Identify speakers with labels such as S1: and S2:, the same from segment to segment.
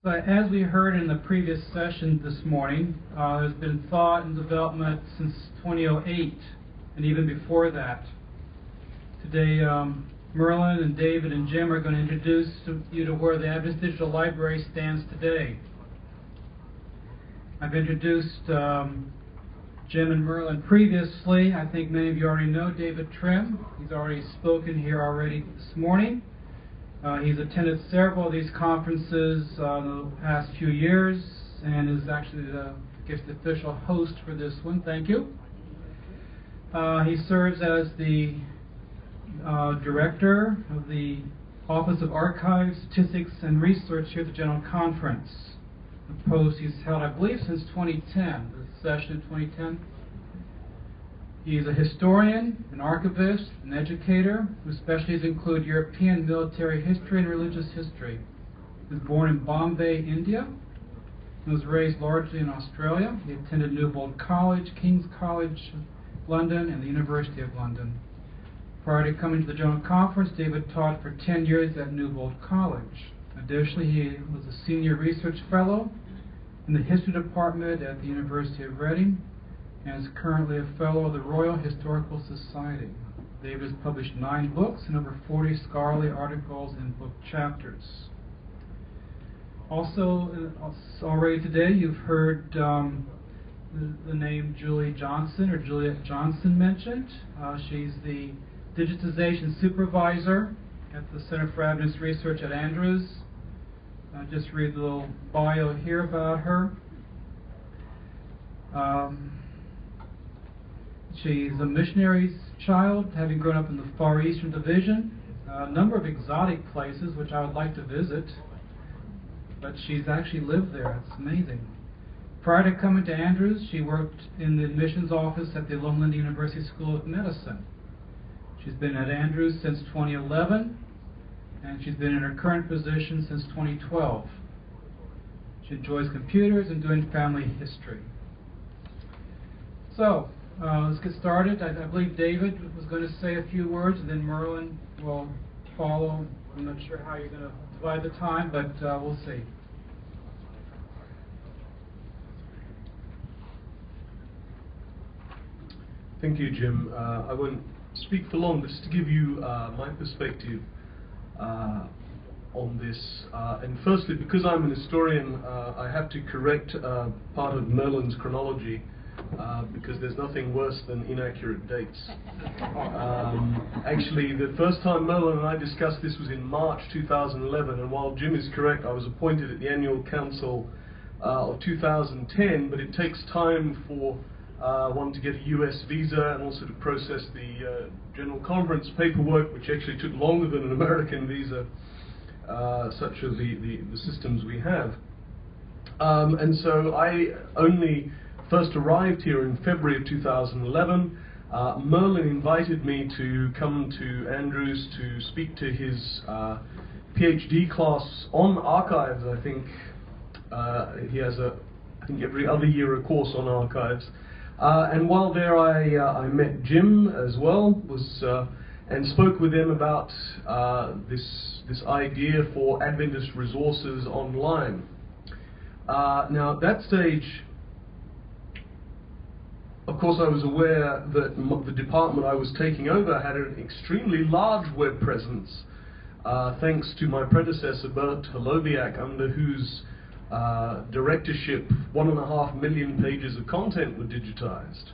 S1: But as we heard in the previous session this morning, there's been thought and development since 2008 and even before that. Today, Merlin and David and Jim are going to introduce you to where the Adventist Digital Library stands today. I've introduced Jim and Merlin previously. I think many of you already know David Trim. He's already spoken here already this morning. He's attended several of these conferences in the past few years and is actually the official host for this one. Thank you. He serves as the director of the Office of Archives, Statistics, and Research here at the General Conference. The post he's held, I believe, since 2010, the session in 2010. He's a historian, an archivist, an educator, whose specialties include European military history and religious history. He was born in Bombay, India, and was raised largely in Australia. He attended Newbold College, King's College, London, and the University of London. Prior to coming to the General Conference, David taught for 10 years at Newbold College. Additionally, he was a senior research fellow in the history department at the University of Reading, and is currently a fellow of the Royal Historical Society. David has published 9 books and over 40 scholarly articles and book chapters. Also, already today, you've heard the name Julie Johnson, or Juliet Johnson, mentioned. She's the digitization supervisor at the Center for Adventist Research at Andrews. Just read a little bio here about her. She's a missionary's child, having grown up in the Far Eastern Division. A number of exotic places which I would like to visit, but she's actually lived there. It's amazing. Prior to coming to Andrews, she worked in the admissions office at the Loma Linda University School of Medicine. She's been at Andrews since 2011, and she's been in her current position since 2012. She enjoys computers and doing family history. So, let's get started. I believe David was going to say a few words, and then Merlin will follow. I'm not sure how you're going to divide the time, but we'll see.
S2: Thank you, Jim. I won't speak for long, but just to give you my perspective on this. And firstly, because I'm an historian, I have to correct part of Merlin's chronology. Because there's nothing worse than inaccurate dates. Actually, the first time Merlin and I discussed this was in March 2011, and while Jim is correct, I was appointed at the annual council of 2010, but it takes time for one to get a US visa and also to process the General Conference paperwork, which actually took longer than an American visa, such as the systems we have. And so I only first arrived here in February of 2011. Merlin invited me to come to Andrews to speak to his PhD class on archives. I think he has I think every other year a course on archives. And while there I met Jim as well, and spoke with him about this idea for Adventist resources online. Now at that stage, of course, I was aware that the department I was taking over had an extremely large web presence, thanks to my predecessor, Burt, under whose directorship 1.5 million pages of content were digitized.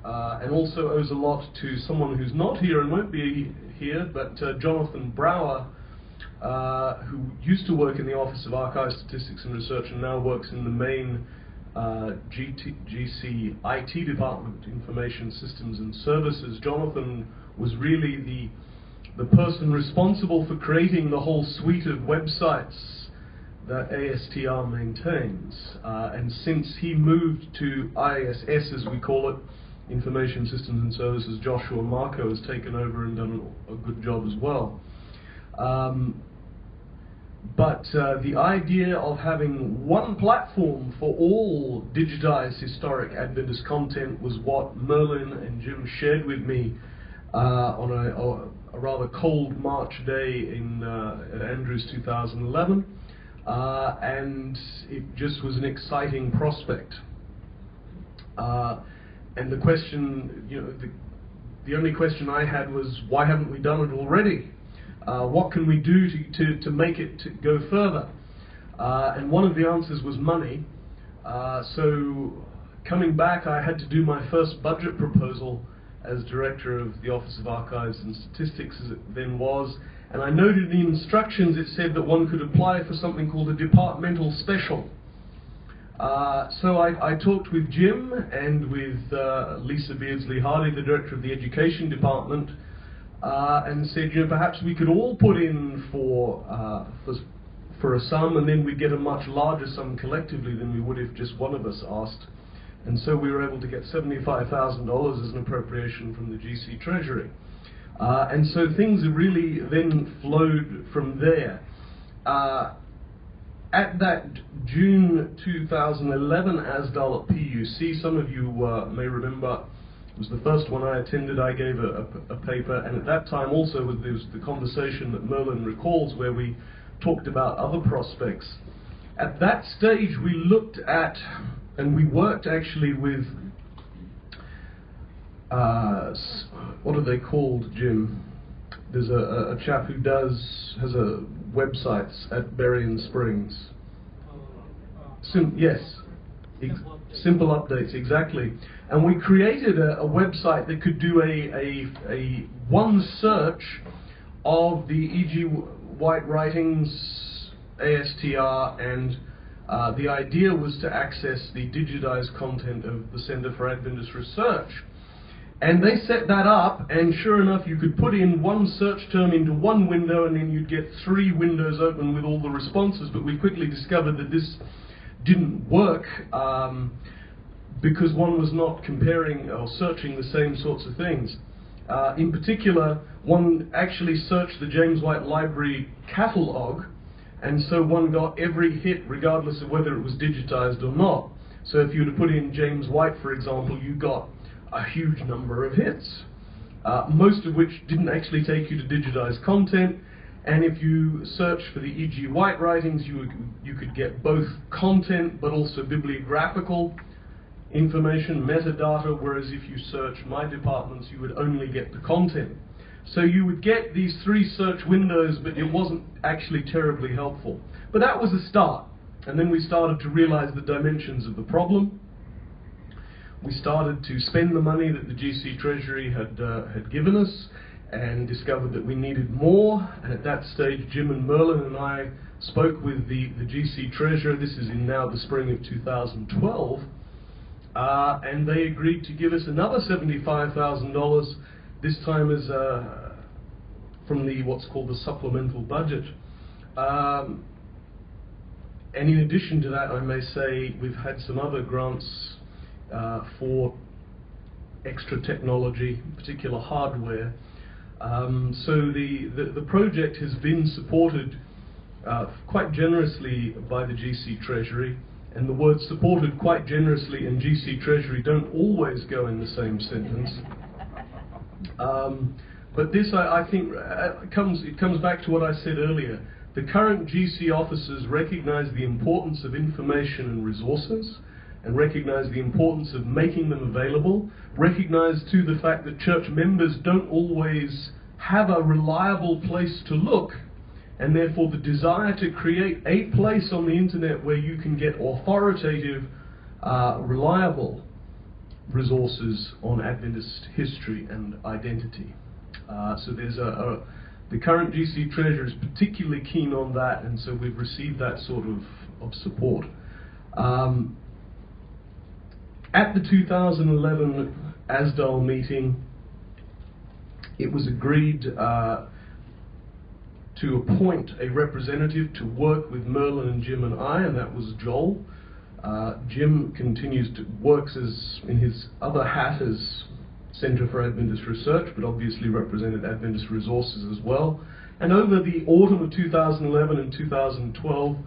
S2: And also owes a lot to someone who's not here and won't be here, but Jonathan Brower, who used to work in the Office of Archives, Statistics and Research and now works in the main GC IT department, Information Systems and Services. Jonathan was really the person responsible for creating the whole suite of websites that ASTR maintains. And since he moved to ISS, as we call it, Information Systems and Services, Joshua Marco has taken over and done a good job as well. But the idea of having one platform for all digitized historic Adventist content was what Merlin and Jim shared with me on a rather cold March day in Andrews 2011. and it just was an exciting prospect. And the question, the only question I had was, why haven't we done it already? What can we do to make it to go further? And one of the answers was money. So coming back, I had to do my first budget proposal as director of the Office of Archives and Statistics, as it then was. And I noted in the instructions it said that one could apply for something called a departmental special. So I talked with Jim and with Lisa Beardsley-Hardy, the director of the Education Department, and said, perhaps we could all put in for a sum, and then we'd get a much larger sum collectively than we would if just one of us asked. And so we were able to get $75,000 as an appropriation from the GC Treasury. And so things really then flowed from there. At that June 2011 ASDAL at PUC, some of you may remember, it was the first one I attended. I gave a paper, and at that time also there was the conversation that Merlin recalls where we talked about other prospects. At that stage we looked at, and we worked actually with, what are they called, Jim? There's a chap who has a websites at Berrien Springs. Yes, simple updates, exactly. And we created a website that could do a one search of the E.G. White writings, ASTR, and the idea was to access the digitized content of the Center for Adventist Research. And they set that up, and sure enough, you could put in one search term into one window, and then you'd get 3 windows open with all the responses. But we quickly discovered that this didn't work because one was not comparing or searching the same sorts of things. In particular, one actually searched the James White Library catalog, and so one got every hit regardless of whether it was digitized or not. So if you were to put in James White, for example, you got a huge number of hits, most of which didn't actually take you to digitized content. And if you search for the E.G. White writings, you could get both content but also bibliographical information, metadata, whereas if you search my departments, you would only get the content. So you would get these 3 search windows, but it wasn't actually terribly helpful. But that was a start. And then we started to realize the dimensions of the problem. We started to spend the money that the GC Treasury had given us, and discovered that we needed more. And at that stage, Jim and Merlin and I spoke with the GC Treasurer. This is in now the spring of 2012, and they agreed to give us another $75,000, this time as from the what's called the supplemental budget. And in addition to that, I may say we've had some other grants for extra technology, particular hardware. So the project has been supported quite generously by the GC Treasury, and the words supported quite generously and GC Treasury don't always go in the same sentence. But this, I think, it comes back to what I said earlier. The current GC officers recognize the importance of information and resources, and recognize the importance of making them available, recognize too the fact that church members don't always have a reliable place to look, and therefore the desire to create a place on the internet where you can get authoritative, reliable resources on Adventist history and identity. So there's the current GC Treasurer is particularly keen on that, and so we've received that sort of support. At the 2011 ASDAL meeting, it was agreed to appoint a representative to work with Merlin and Jim and I, and that was Joel. Jim continues to works in his other hat as Center for Adventist Research, but obviously represented Adventist Resources as well. And over the autumn of 2011 and 2012,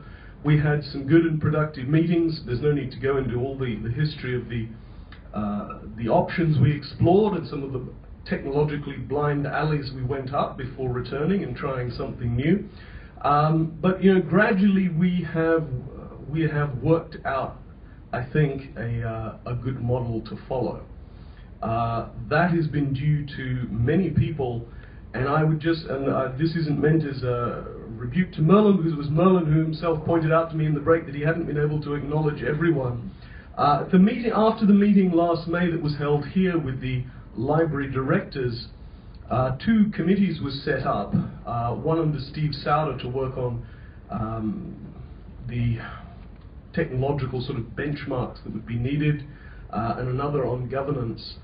S2: we had some good and productive meetings. There's no need to go into all the history of the options we explored and some of the technologically blind alleys we went up before returning and trying something new. But you know, gradually we have worked out, I think, a good model to follow. That has been due to many people, and I would just, and this isn't meant as a rebuke to Merlin, because it was Merlin who himself pointed out to me in the break that he hadn't been able to acknowledge everyone. After the meeting last May that was held here with the library directors, two committees were set up, one under Steve Souder to work on the technological sort of benchmarks that would be needed, and another on governance.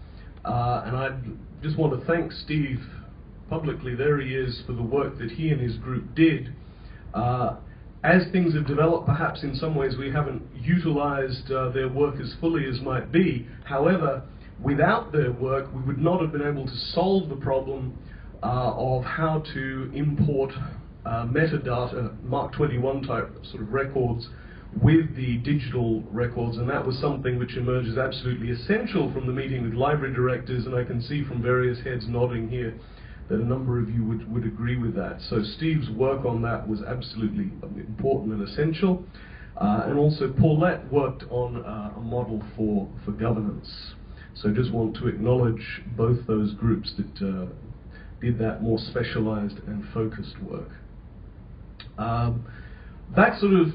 S2: And I just want to thank Steve publicly, there he is, for the work that he and his group did. As things have developed, perhaps in some ways we haven't utilized their work as fully as might be. However, without their work, we would not have been able to solve the problem of how to import metadata, Mark 21 type sort of records, with the digital records, and that was something which emerged as absolutely essential from the meeting with library directors, and I can see from various heads nodding here that a number of you would agree with that. So Steve's work on that was absolutely important and essential, and also Paulette worked on a model for governance. So just want to acknowledge both those groups that did that more specialized and focused work. That sort of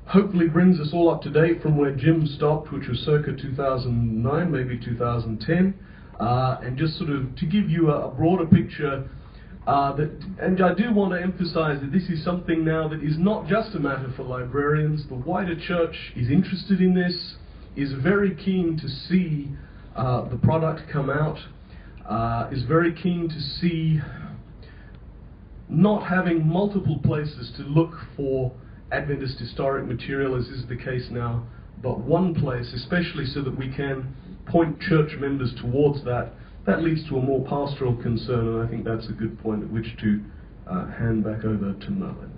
S2: hopefully brings us all up to date from where Jim stopped, which was circa 2009, maybe 2010, and just sort of to give you a broader picture, and I do want to emphasize that this is something now that is not just a matter for librarians. The wider church is interested in this, is very keen to see the product come out, is very keen to see not having multiple places to look for Adventist historic material, as is the case now, but one place, especially so that we can point church members towards that. That leads to a more pastoral concern, and I think that's a good point at which to hand back over to Merlin.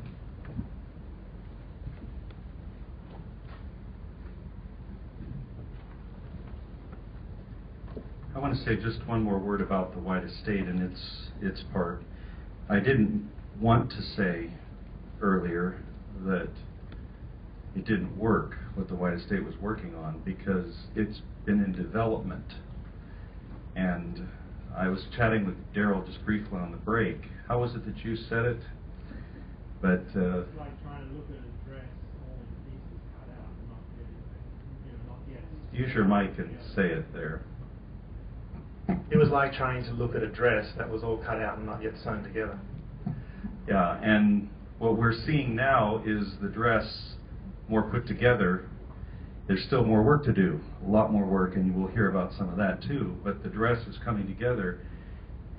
S3: I want to say just one more word about the White Estate and its part. I didn't want to say earlier that it didn't work, what the White Estate was working on, because it's been in development. And I was chatting with Daryl just briefly on the break. How was it that you said it? But
S4: it's like trying to look at a dress, all the pieces cut out, not getting, not yet.
S3: Use your mic and say it there.
S5: It was like trying to look at a dress that was all cut out and not yet sewn together.
S3: Yeah, and what we're seeing now is the dress more put together. There's still more work to do, a lot more work, and we'll hear about some of that too, but the dress is coming together,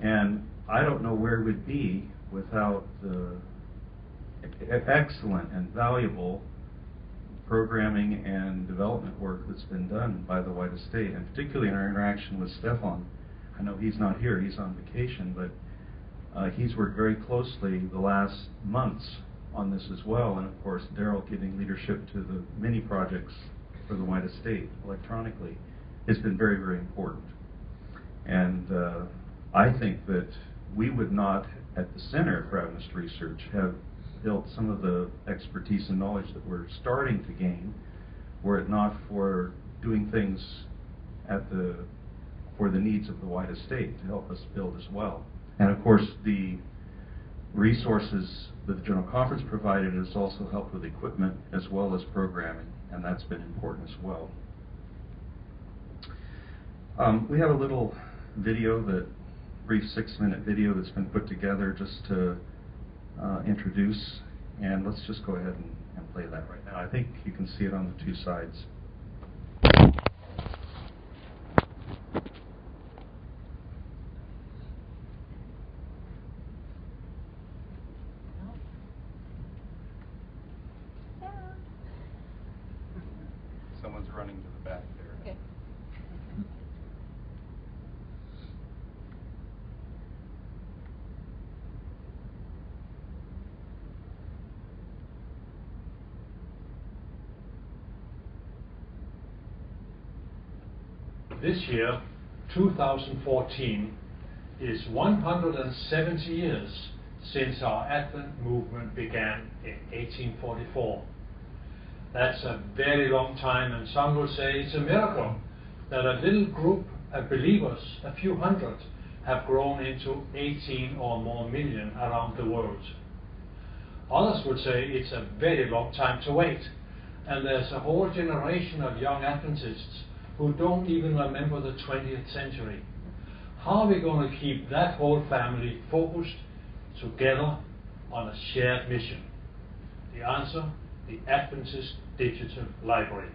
S3: and I don't know where we'd be without the excellent and valuable programming and development work that's been done by the White Estate, and particularly in our interaction with Stefan. I know he's not here, he's on vacation, but he's worked very closely the last months on this as well, and of course Daryl giving leadership to the many projects for the White Estate electronically has been very, very important. And I think that we would not, at the Center for Adventist Research, have built some of the expertise and knowledge that we're starting to gain were it not for doing things for the needs of the White Estate to help us build as well. And of course the resources that the General Conference provided has also helped with equipment as well as programming, and that's been important as well. We have a little video, brief 6-minute video that's been put together just to introduce, and let's just go ahead and play that right now. I think you can see it on the two sides. Someone's running to the back there.
S6: Okay.
S7: This year, 2014, is 170 years
S6: since our Advent movement began in 1844. That's a very long time, and some will say it's a miracle that a little group of believers, a few hundred, have grown into 18 or more million around the world. Others would say it's a very long time to wait, and there's a whole generation of young Adventists who don't even remember the 20th century. How are we going to keep that whole family focused together on a shared mission? The answer: the Adventist Digital Library.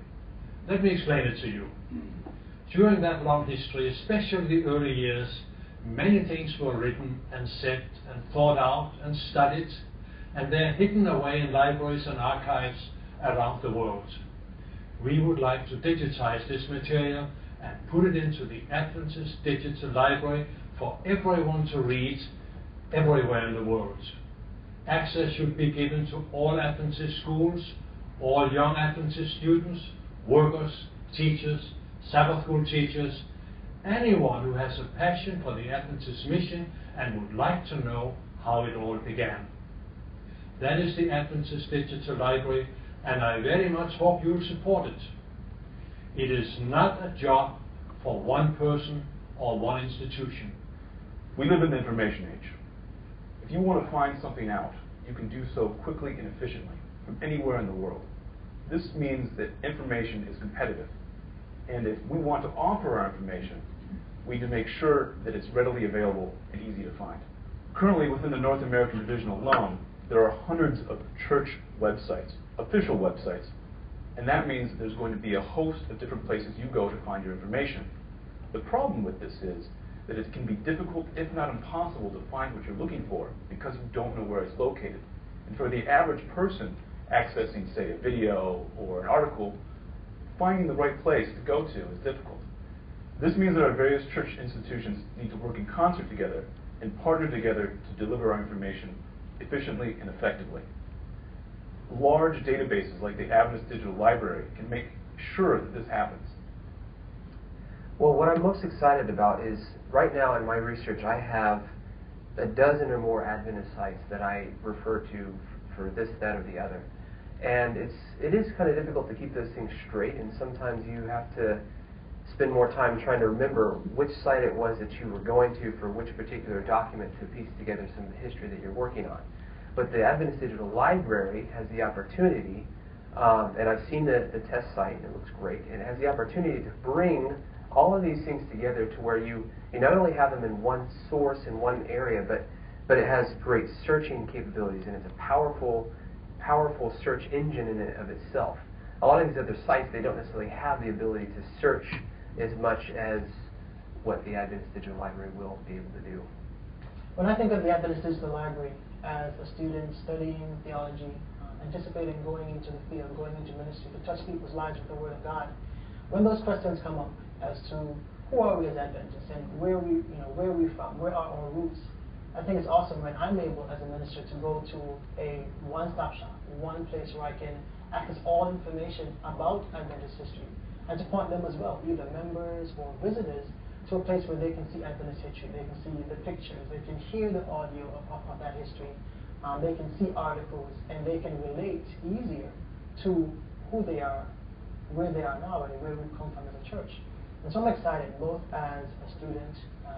S6: Let me explain it to you. During that long history, especially the early years, many things were written and said and thought out and studied, and they're hidden away in libraries and archives around the world. We would like to digitize this material and put it into the Adventist Digital Library for everyone to read everywhere in the world. Access should be given to all Adventist schools, all young Adventist students, workers, teachers, Sabbath school teachers, anyone who has a passion for the Adventist mission and would like to know how it all began. That is the Adventist Digital Library, and I very much hope you'll support it. It is not a job for one person or one institution.
S7: We live in the information age. If you want to find something out, you can do so quickly and efficiently from anywhere in the world. This means that information is competitive. And if we want to offer our information, we need to make sure that it's readily available and easy to find. Currently, within the North American division alone, there are hundreds of church websites, official websites, and that means that there's going to be a host of different places you go to find your information. The problem with this is that it can be difficult, if not impossible, to find what you're looking for because you don't know where it's located. And for the average person accessing, say, a video or an article, finding the right place to go to is difficult. This means that our various church institutions need to work in concert together and partner together to deliver our information efficiently and effectively. Large databases like the Adventist Digital Library can make sure that this happens.
S8: Well, what I'm most excited about is, right now in my research, I have a dozen or more Adventist sites that I refer to for this, that, or the other. And it is kind of difficult to keep those things straight, and sometimes you have to spend more time trying to remember which site it was that you were going to for which particular document to piece together some of the history that you're working on. But the Adventist Digital Library has the opportunity, and I've seen the test site, and it looks great, and it has the opportunity to bring all of these things together to where you not only have them in one source in one area, but it has great searching capabilities, and it's a powerful search engine in and of itself. A lot of these other sites, they don't necessarily have the ability to search as much as what the Adventist Digital Library will be able to do.
S9: When I think of the Adventist Digital Library as a student studying theology, anticipating going into the field, going into ministry to touch people's lives with the Word of God, when those questions come up as to who are we as Adventists and where are we from, where are our roots, I think it's awesome when I'm able as a minister to go to a one-stop shop, one place where I can access all information about Adventist history, and to point them as well, either members or visitors, to a place where they can see Adventist history, they can see the pictures, they can hear the audio of that history, they can see articles, and they can relate easier to who they are, where they are now, and where we've come from as a church. And so I'm excited, both as a student,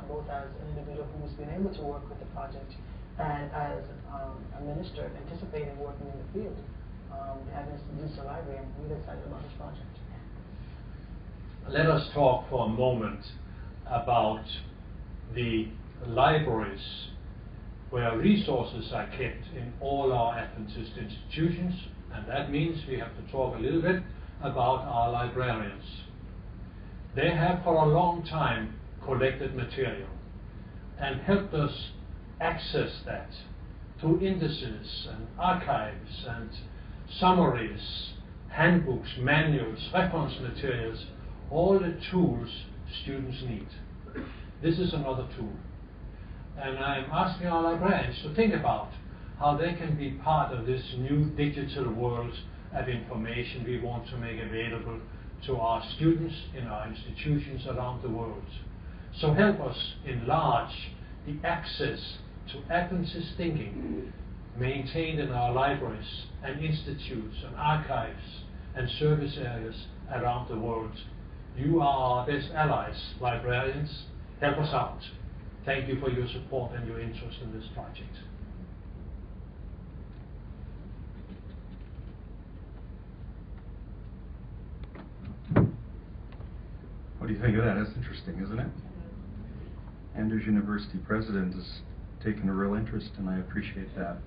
S9: both as an individual who's been able to work with the project, and as a minister anticipating working in the field. Having a digital library, I'm really excited about this project.
S6: Let us talk for a moment about the libraries where resources are kept in all our Adventist institutions, and that means we have to talk a little bit about our librarians. They have for a long time collected material and helped us access that through indices and archives and summaries, handbooks, manuals, reference materials, all the tools students need. This is another tool. And I'm asking our librarians to think about how they can be part of this new digital world of information we want to make available to our students in our institutions around the world. So help us enlarge the access to Adventist thinking maintained in our libraries and institutes and archives and service areas around the world. You are our best allies, librarians. Help us out. Thank you for your support and your interest in this project.
S3: What do you think of that? That's interesting, isn't it? Andrews University president has taken a real interest, and I appreciate that.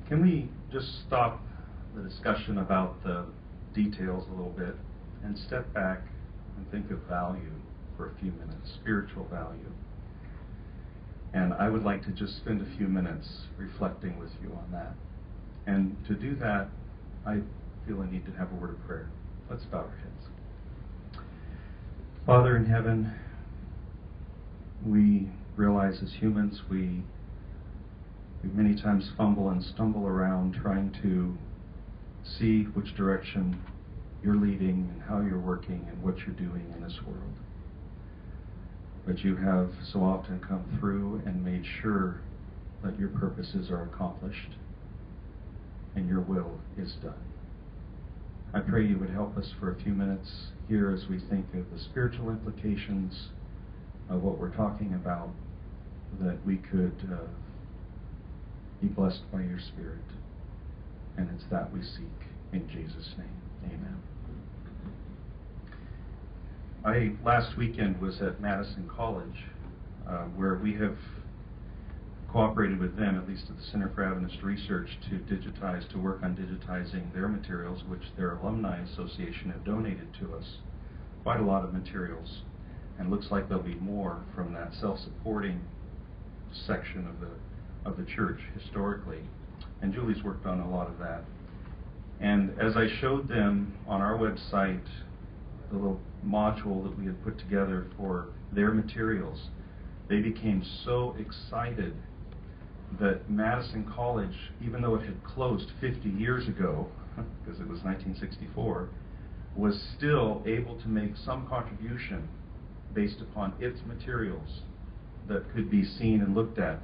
S3: Can we just stop the discussion about the details a little bit and step back and think of value for a few minutes, spiritual value? And I would like to just spend a few minutes reflecting with you on that. And to do that, I feel I need to have a word of prayer. Let's bow our heads. Father in heaven, we realize as humans we many times fumble and stumble around trying to see which direction you're leading and how you're working and what you're doing in this world. But you have so often come through and made sure that your purposes are accomplished and your will is done. I pray you would help us for a few minutes here as we think of the spiritual implications of what we're talking about, that we could be blessed by your Spirit. And it's that we seek. In Jesus' name, amen. Last weekend was at Madison College, where we have cooperated with them, at least at the Center for Adventist Research, to work on digitizing their materials, which their Alumni Association have donated to us. Quite a lot of materials. And looks like there'll be more from that self-supporting section of the church historically. And Julie's worked on a lot of that. And as I showed them on our website the little module that we had put together for their materials, they became so excited that Madison College, even though it had closed 50 years ago, because it was 1964, was still able to make some contribution based upon its materials that could be seen and looked at.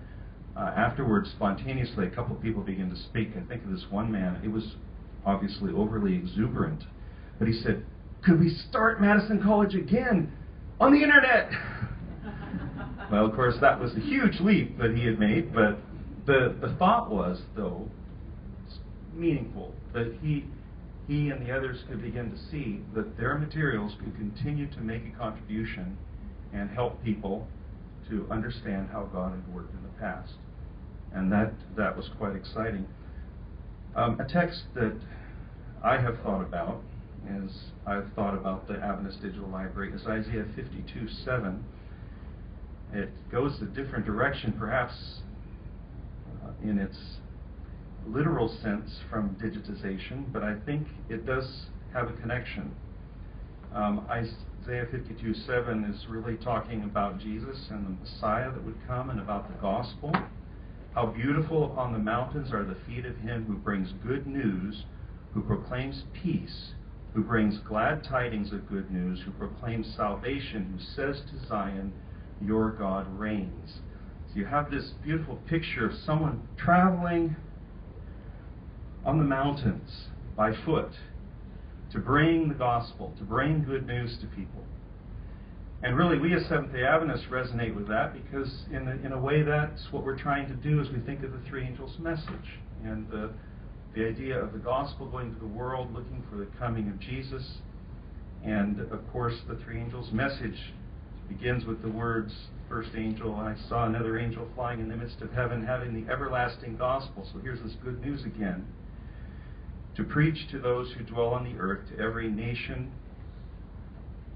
S3: Afterwards, spontaneously, a couple of people began to speak. I think of this one man. It was obviously overly exuberant, but he said, "Could we start Madison College again on the internet?" Well, of course, that was a huge leap that he had made, but the thought was, though, meaningful, that he and the others could begin to see that their materials could continue to make a contribution and help people to understand how God had worked in the past. And that was quite exciting. A text that I have thought about, as I've thought about the Adventist Digital Library, is Isaiah 52:7. It goes a different direction, perhaps in its literal sense from digitization, but I think it does have a connection. Isaiah 52:7 is really talking about Jesus and the Messiah that would come, and about the gospel. How beautiful upon the mountains are the feet of him who brings good news, who proclaims peace, who brings glad tidings of good news, who proclaims salvation, who says to Zion, your God reigns. So you have this beautiful picture of someone traveling on the mountains by foot to bring the gospel, to bring good news to people. And really, we as Seventh-day Adventists resonate with that, because in a way that's what we're trying to do as we think of the three angels' message, and the idea of the gospel going to the world, looking for the coming of Jesus. And of course, the three angels' message begins with the words, first angel, I saw another angel flying in the midst of heaven, having the everlasting gospel. So here's this good news again. To preach to those who dwell on the earth, to every nation,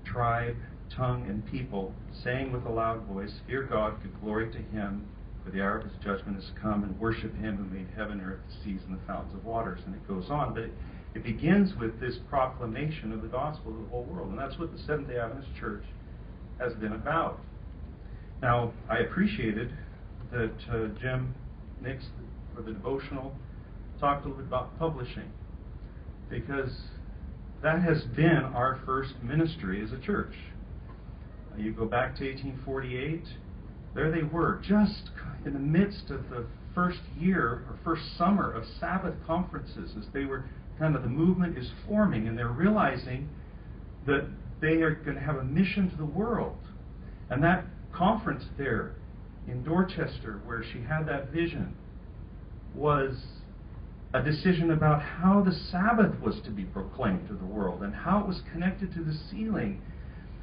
S3: tribe, tongue, and people, saying with a loud voice, fear God, give glory to him, for the hour of his judgment has come, and worship him who made heaven, earth, the seas, and the fountains of waters. And it goes on, but it begins with this proclamation of the gospel to the whole world. And that's what the Seventh-day Adventist Church has been about. Now, I appreciated that Jim Nix, for the devotional, talked a little bit about publishing, because that has been our first ministry as a church. You go back to 1848, there they were, just in the midst of the first year or first summer of Sabbath conferences, as they were kind of, the movement is forming, and they're realizing that they are going to have a mission to the world. And that conference there in Dorchester, where she had that vision, was a decision about how the Sabbath was to be proclaimed to the world, and how it was connected to the ceiling,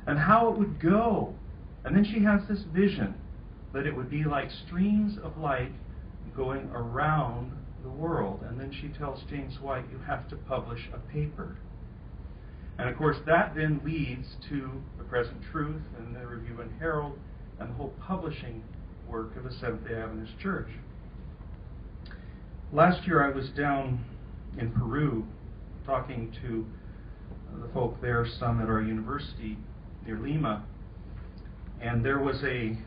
S3: and how it would go. And then she has this vision that it would be like streams of light going around the world. And then she tells James White, you have to publish a paper. And of course that then leads to the Present Truth and the Review and Herald and the whole publishing work of the Seventh-day Adventist Church. Last year I was down in Peru talking to the folk there, some at our university near Lima, and there was a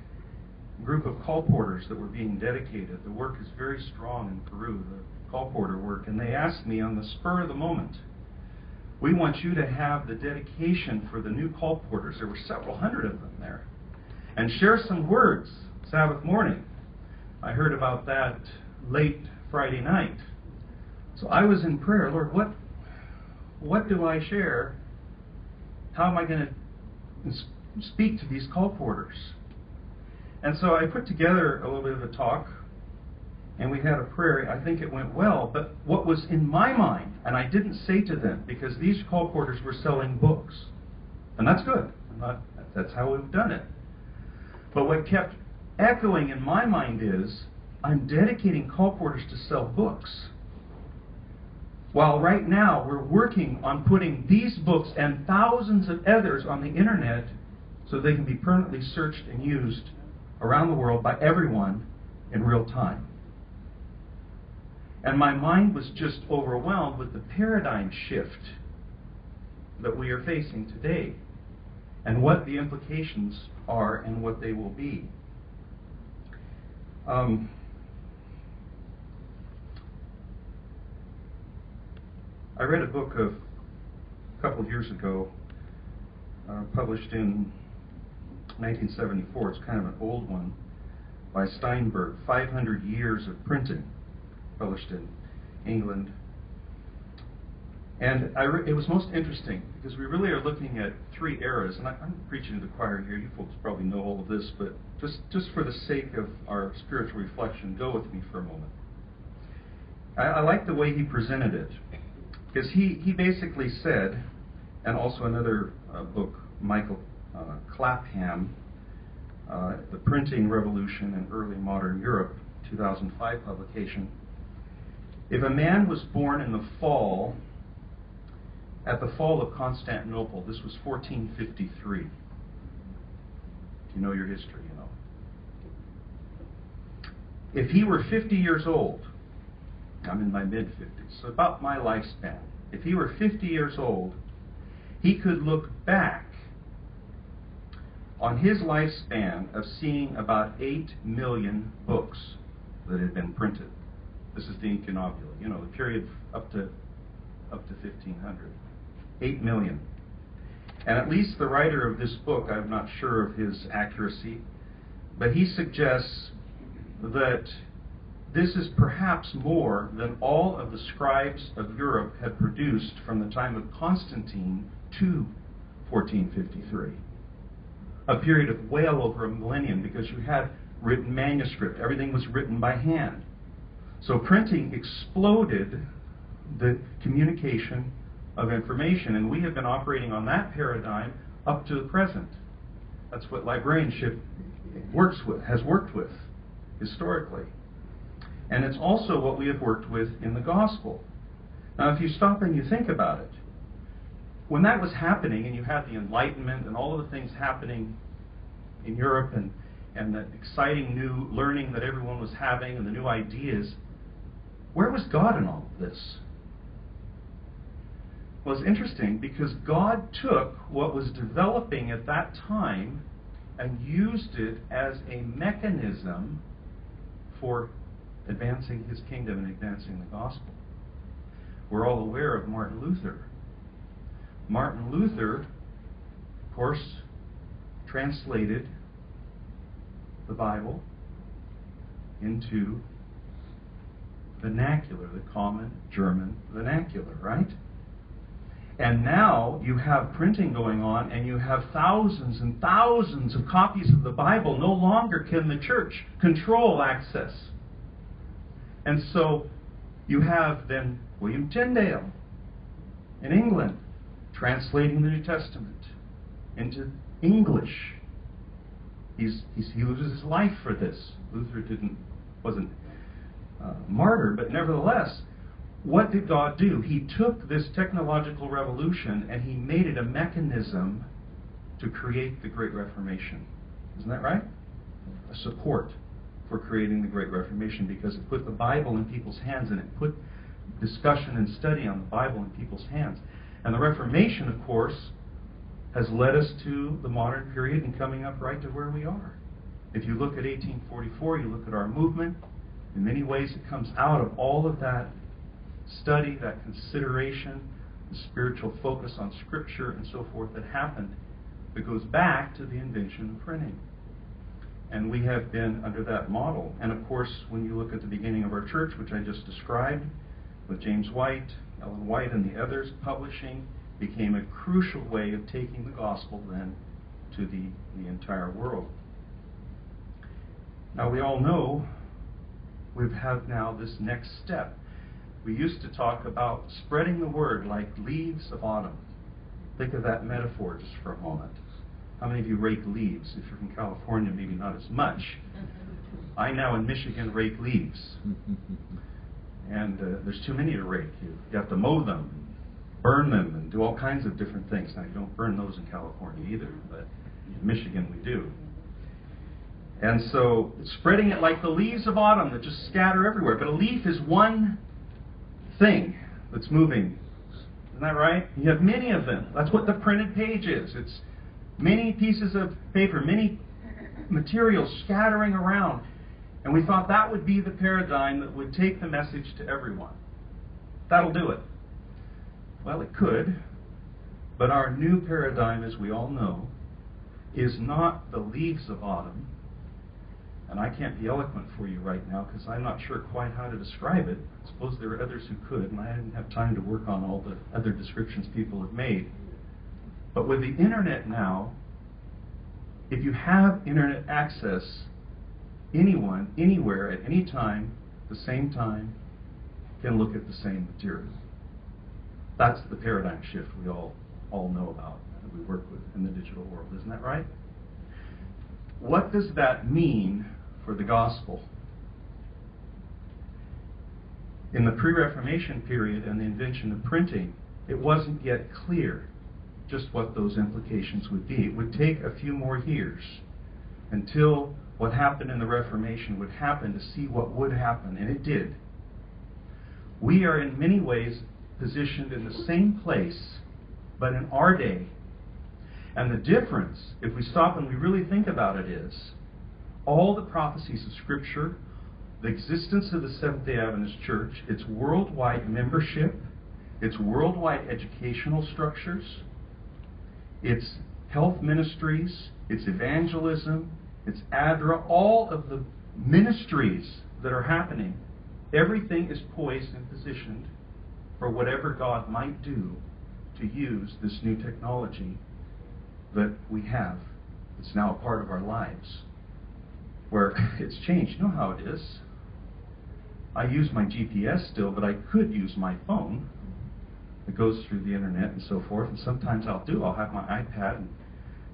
S3: group of colporteurs that were being dedicated. The work is very strong in Peru, the colporteur work, and they asked me on the spur of the moment, we want you to have the dedication for the new colporteurs. There were several hundred of them there. And share some words Sabbath morning. I heard about that late Friday night. So I was in prayer, Lord, what do I share? How am I going to speak to these colporteurs? And so I put together a little bit of a talk, and we had a prayer. I think it went well, but what was in my mind, and I didn't say to them, because these colporteurs were selling books, and that's good. That's how we've done it. But what kept echoing in my mind is, I'm dedicating colporteurs to sell books, while right now we're working on putting these books and thousands of others on the internet so they can be permanently searched and used around the world by everyone in real time. And my mind was just overwhelmed with the paradigm shift that we are facing today, and what the implications are and what they will be. I read a book a couple of years ago, published in 1974. It's kind of an old one, by Steinberg, 500 Years of Printing, published in England. And it was most interesting, because we really are looking at three eras, and I'm preaching to the choir here. You folks probably know all of this, but just for the sake of our spiritual reflection, go with me for a moment. I like the way he presented it, because he basically said, and also another book, Michael Clapham, The Printing Revolution in Early Modern Europe, 2005 publication. If a man was born in the fall, at the fall of Constantinople, this was 1453. If you know your history, you know. If he were 50 years old, I'm in my mid-50s, so about my lifespan. If he were 50 years old, he could look back on his lifespan of seeing about 8 million books that had been printed. This is the incunabula, you know, the period up to 1500. 8 million. And at least the writer of this book, I'm not sure of his accuracy, but he suggests that this is perhaps more than all of the scribes of Europe had produced from the time of Constantine to 1453. A period of well over a millennium, because you had written manuscript. Everything was written by hand. So printing exploded the communication of information, and we have been operating on that paradigm up to the present. That's what librarianship has worked with historically. And it's also what we have worked with in the gospel. Now, if you stop and you think about it, when that was happening, and you had the Enlightenment and all of the things happening in Europe, and the exciting new learning that everyone was having, and the new ideas, where was God in all of this? Well, it's interesting, because God took what was developing at that time and used it as a mechanism for advancing his kingdom and advancing the gospel. We're all aware of Martin Luther. Martin Luther, of course, translated the Bible into vernacular, the common German vernacular, right? And now you have printing going on, and you have thousands and thousands of copies of the Bible. No longer can the church control access. And so you have then William Tyndale in England translating the New Testament into English. He loses his life for this. Luther wasn't martyr, but nevertheless, what did God do? He took this technological revolution and he made it a mechanism to create the Great Reformation. Isn't that right? A support for creating the Great Reformation, because it put the Bible in people's hands, and it put discussion and study on the Bible in people's hands. And the Reformation, of course, has led us to the modern period and coming up right to where we are. If you look at 1844, you look at our movement, in many ways it comes out of all of that study, that consideration, the spiritual focus on Scripture and so forth that happened, that goes back to the invention of printing. And we have been under that model. And of course, when you look at the beginning of our church, which I just described, with James White, Ellen White, and the others, publishing became a crucial way of taking the gospel then to the entire world. Now we all know we have now this next step. We used to talk about spreading the word like leaves of autumn. Think of that metaphor just for a moment. How many of you rake leaves? If you're from California, maybe not as much. I now in Michigan rake leaves. And there's too many to rake. You have to mow them, burn them, and do all kinds of different things. Now, you don't burn those in California either, but in Michigan we do. And so, spreading it like the leaves of autumn that just scatter everywhere. But a leaf is one thing that's moving. Isn't that right? You have many of them. That's what the printed page is. It's many pieces of paper, many materials scattering around. And we thought that would be the paradigm that would take the message to everyone. That'll do it. Well, it could. But our new paradigm, as we all know, is not the leaves of autumn. And I can't be eloquent for you right now because I'm not sure quite how to describe it. I suppose there are others who could, and I didn't have time to work on all the other descriptions people have made. But with the internet now, if you have internet access, anyone, anywhere, at any time, the same time, can look at the same material. That's the paradigm shift we all know about, that we work with in the digital world. Isn't that right? What does that mean for the gospel? In the pre-Reformation period and the invention of printing, it wasn't yet clear just what those implications would be. It would take a few more years until what happened in the Reformation would happen to see what would happen, and it did. We are in many ways positioned in the same place, but in our day. And the difference, if we stop and we really think about it, is all the prophecies of Scripture, the existence of the Seventh-day Adventist Church, its worldwide membership, its worldwide educational structures, its health ministries, its evangelism, its ADRA, all of the ministries that are happening, everything is poised and positioned for whatever God might do to use this new technology that we have. It's now a part of our lives, where it's changed. You know how it is. I use my GPS still, but I could use my phone. It goes through the internet and so forth, and sometimes I'll have my iPad, and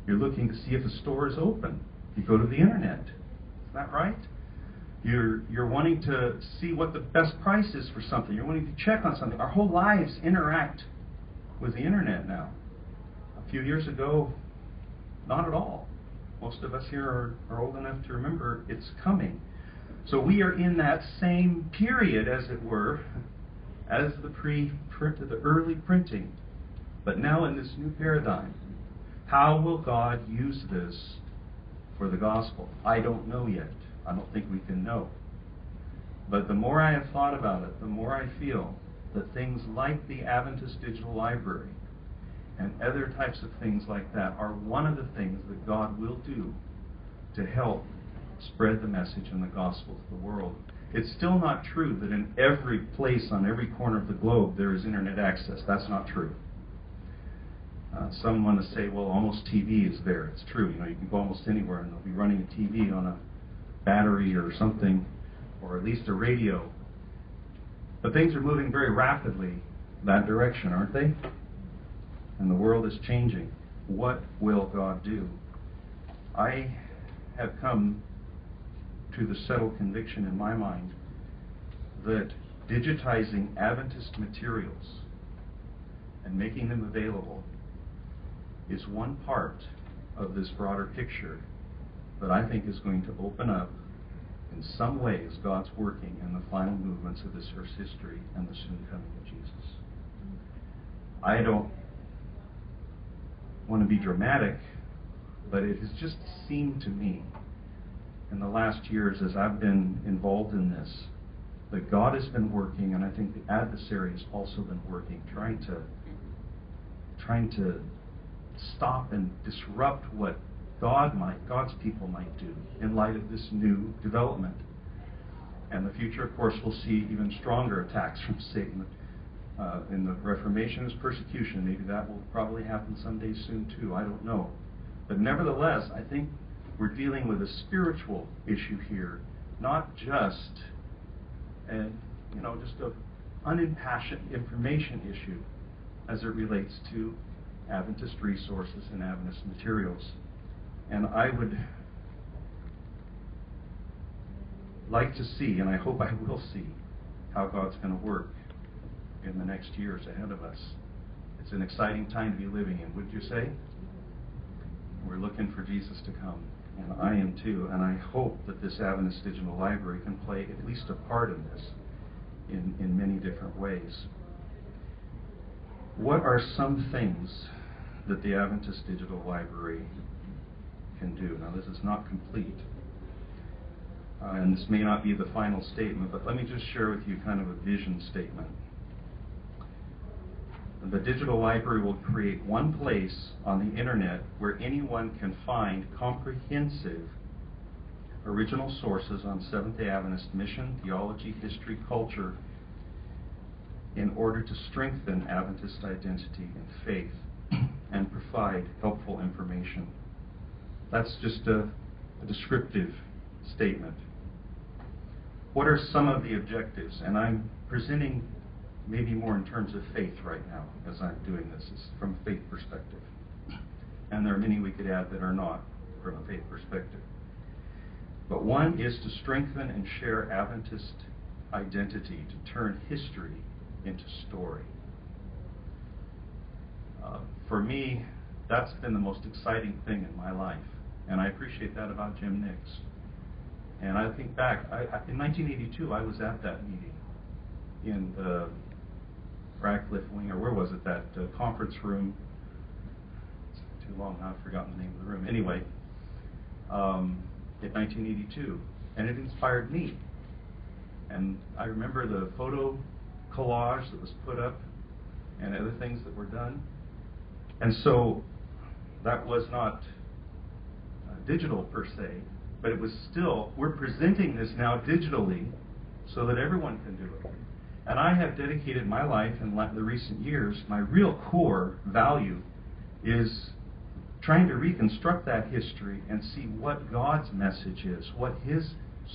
S3: you're looking to see if a store is open. You go to the internet. Is that right? You're wanting to see what the best price is for something. You're wanting to check on something. Our whole lives interact with the internet now. A few years ago, not at all. Most of us here are old enough to remember it's coming. So we are in that same period, as it were, as the early printing, but now in this new paradigm. How will God use this for the gospel? I don't know yet. I don't think we can know. But the more I have thought about it, the more I feel that things like the Adventist Digital Library and other types of things like that are one of the things that God will do to help spread the message and the gospel to the world. It's still not true that in every place on every corner of the globe there is internet access. That's not true. Some want to say, well, almost TV is there. It's true. You can go almost anywhere and they'll be running a TV on a battery or something, or at least a radio. But things are moving very rapidly that direction, aren't they? And the world is changing. What will God do? I have come to the settled conviction in my mind that digitizing Adventist materials and making them available is one part of this broader picture that I think is going to open up in some ways God's working in the final movements of this earth's history and the soon coming of Jesus. I don't want to be dramatic, but it has just seemed to me in the last years as I've been involved in this that God has been working, and I think the adversary has also been working, trying to stop and disrupt what God's people might do in light of this new development. And the future, of course, will see even stronger attacks from Satan. In the Reformation is persecution. Maybe that will probably happen someday soon too. I don't know. But nevertheless, I think we're dealing with a spiritual issue here, not just an unimpassioned information issue as it relates to Adventist resources and Adventist materials. And I would like to see, and I hope I will see, how God's going to work in the next years ahead of us. It's an exciting time to be living in, would you say? We're looking for Jesus to come, and I am too, and I hope that this Adventist Digital Library can play at least a part in this in many different ways. What are some things that the Adventist Digital Library can do? Now, this is not complete, and this may not be the final statement, but let me just share with you kind of a vision statement. The Digital Library will create one place on the internet where anyone can find comprehensive original sources on Seventh-day Adventist mission, theology, history, culture, in order to strengthen Adventist identity and faith and provide helpful information. That's just a descriptive statement. What are some of the objectives? And I'm presenting maybe more in terms of faith right now as I'm doing this. It's from a faith perspective. And there are many we could add that are not from a faith perspective. But one is to strengthen and share Adventist identity, to turn history into story. For me, that's been the most exciting thing in my life. And I appreciate that about Jim Nix. And I think back, in 1982, I was at that meeting in the Radcliffe Wing, or where was it, that conference room. It's too long now, I've forgotten the name of the room. Anyway, in 1982, and it inspired me. And I remember the photo collage that was put up and other things that were done. And so that was not digital per se, but it was still, we're presenting this now digitally so that everyone can do it. And I have dedicated my life in the recent years, my real core value is trying to reconstruct that history and see what God's message is, what His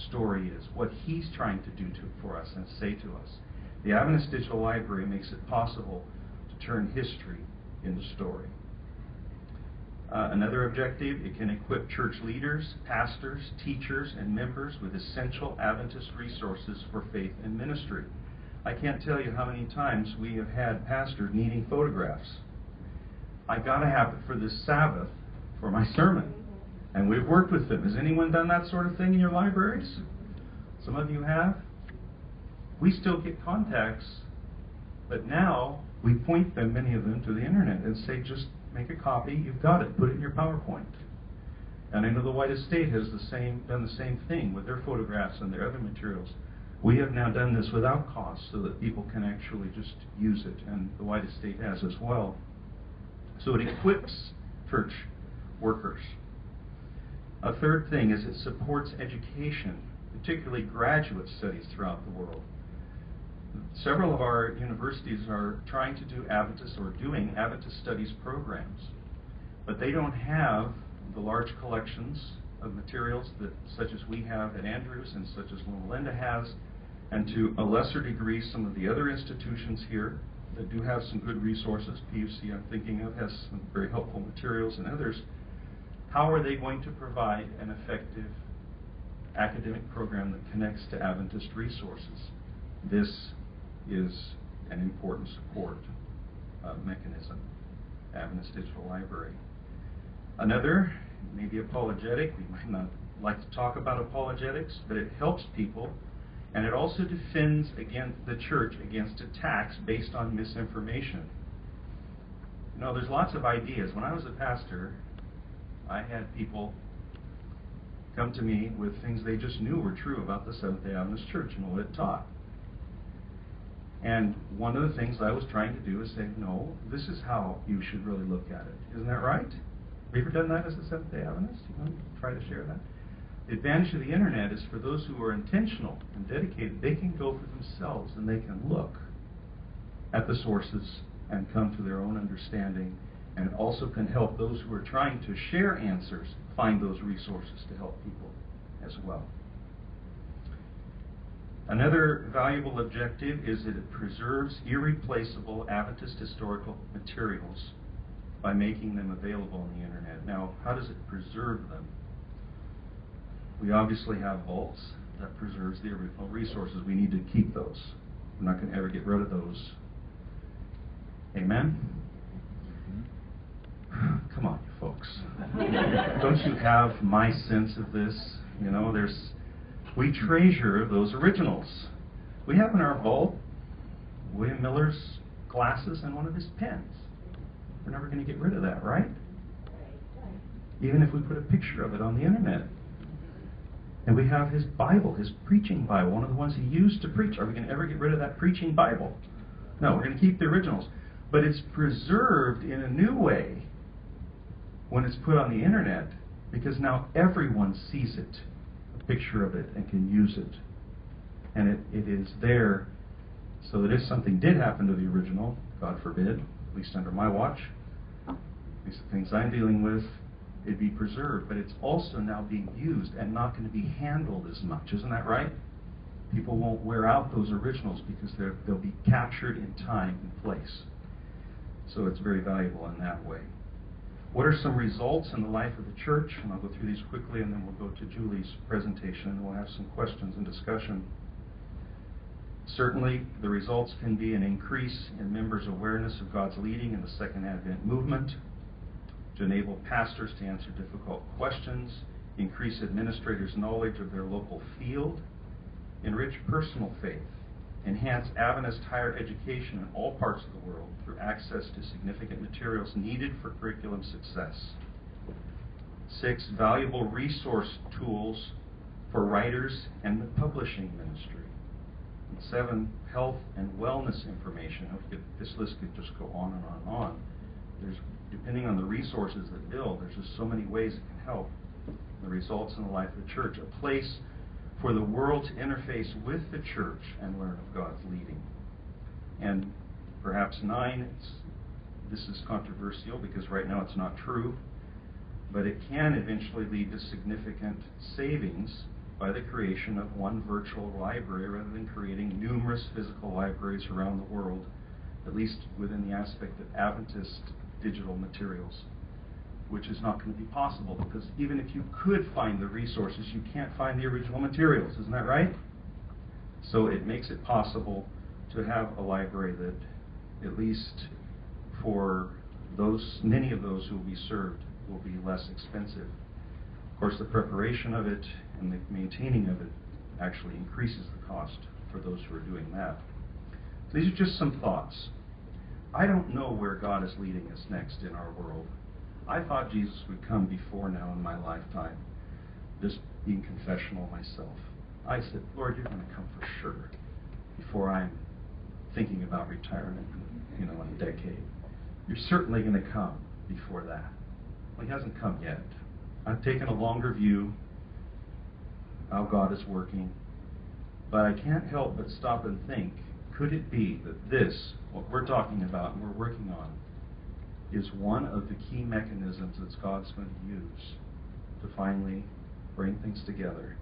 S3: story is, what He's trying to do for us and say to us. The Adventist Digital Library makes it possible to turn history into story. Another objective, it can equip church leaders, pastors, teachers, and members with essential Adventist resources for faith and ministry. I can't tell you how many times we have had pastors needing photographs. I got to have it for this Sabbath for my sermon. And we've worked with them. Has anyone done that sort of thing in your libraries? Some of you have. We still get contacts, but now we point them, many of them, to the internet and say, just make a copy, you've got it, put it in your PowerPoint. And I know the White Estate has done the same thing with their photographs and their other materials. We have now done this without cost so that people can actually just use it, and the White Estate has as well. So it equips church workers. A third thing is it supports education, particularly graduate studies throughout the world. Several of our universities are trying to do Adventist or doing Adventist studies programs, but they don't have the large collections of materials that, such as we have at Andrews and such as Loma Linda has, and to a lesser degree some of the other institutions here that do have some good resources. PUC, I'm thinking of, has some very helpful materials, and others. How are they going to provide an effective academic program that connects to Adventist resources? This is an important support mechanism, Adventist Digital Library. Another, maybe apologetic. We might not like to talk about apologetics, but it helps people, and it also defends against the church against attacks based on misinformation. You know, there's lots of ideas. When I was a pastor, I had people come to me with things they just knew were true about the Seventh-day Adventist Church and what it taught. And one of the things I was trying to do is say, no, this is how you should really look at it. Isn't that right? Have you ever done that as a Seventh-day Adventist? You know, try to share that. The advantage of the internet is for those who are intentional and dedicated, they can go for themselves and they can look at the sources and come to their own understanding, and it also can help those who are trying to share answers find those resources to help people as well. Another valuable objective is that it preserves irreplaceable Adventist historical materials by making them available on the internet. Now, how does it preserve them? We obviously have vaults that preserves the original resources. We need to keep those. We're not going to ever get rid of those. Amen? Come on, you folks. Don't you have my sense of this? You know, we treasure those originals. We have in our vault William Miller's glasses and one of his pens. We're never going to get rid of that, right? Even if we put a picture of it on the internet. And we have his Bible, his preaching Bible, one of the ones he used to preach. Are we going to ever get rid of that preaching Bible? No, we're going to keep the originals. But it's preserved in a new way when it's put on the internet, because now everyone sees it, a picture of it, and can use it. And it is there so that if something did happen to the original, God forbid, at least under my watch, these are things I'm dealing with, it'd be preserved. But it's also now being used and not going to be handled as much. Isn't that right? People won't wear out those originals because they'll be captured in time and place. So it's very valuable in that way. What are some results in the life of the church? And I'll go through these quickly, and then we'll go to Julie's presentation, and we'll have some questions and discussion. Certainly, the results can be an increase in members' awareness of God's leading in the Second Advent movement, to enable pastors to answer difficult questions, increase administrators' knowledge of their local field, enrich personal faith, enhance Adventist higher education in all parts of the world through access to significant materials needed for curriculum success. 6, valuable resource tools for writers and the publishing ministry. And 7, health and wellness information. This list could just go on and on and on. Depending on the resources that build, there's just so many ways it can help. The results in the life of the church, a place for the world to interface with the church and learn of God's leading. And perhaps 9, this is controversial because right now it's not true, but it can eventually lead to significant savings by the creation of one virtual library rather than creating numerous physical libraries around the world, at least within the aspect of Adventist digital materials, which is not going to be possible because even if you could find the resources, you can't find the original materials. Isn't that right? So it makes it possible to have a library that, at least for many of those who will be served, will be less expensive. Of course, the preparation of it and the maintaining of it actually increases the cost for those who are doing that. So these are just some thoughts. I don't know where God is leading us next in our world. I thought Jesus would come before now in my lifetime, just being confessional myself. I said, Lord, you're going to come for sure before I'm thinking about retirement, in a decade. You're certainly going to come before that. Well, he hasn't come yet. I've taken a longer view how God is working, but I can't help but stop and think, could it be that this, what we're talking about and we're working on, is one of the key mechanisms that God's going to use to finally bring things together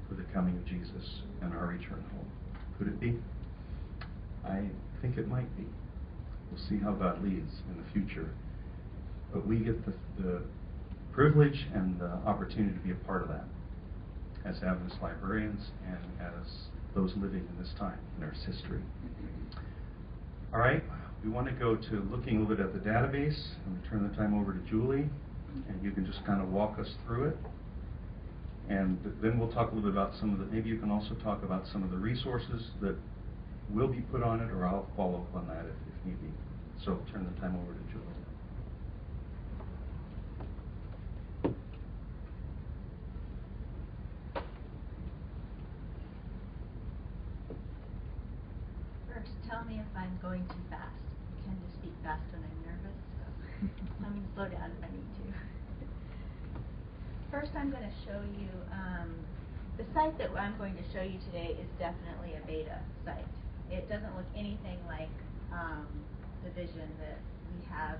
S3: for the coming of Jesus and our return home? Could it be? I think it might be. We'll see how God leads in the future. But we get the privilege and the opportunity to be a part of that as Adventist librarians and as those living in this time in our history. All right, we want to go to looking a little bit at the database. I'm going to turn the time over to Julie, and you can just kind of walk us through it. And then we'll talk a little bit about some of the, maybe you can also talk about some of the resources that will be put on it, or I'll follow up on that if need be. So I'll turn the time over to Julie.
S10: First, tell me if I'm going too fast. I tend to speak fast when I'm nervous, so I'm going to slow down if I need to. First, I'm going to show you, the site that I'm going to show you today is definitely a beta site. It doesn't look anything like the vision that we have.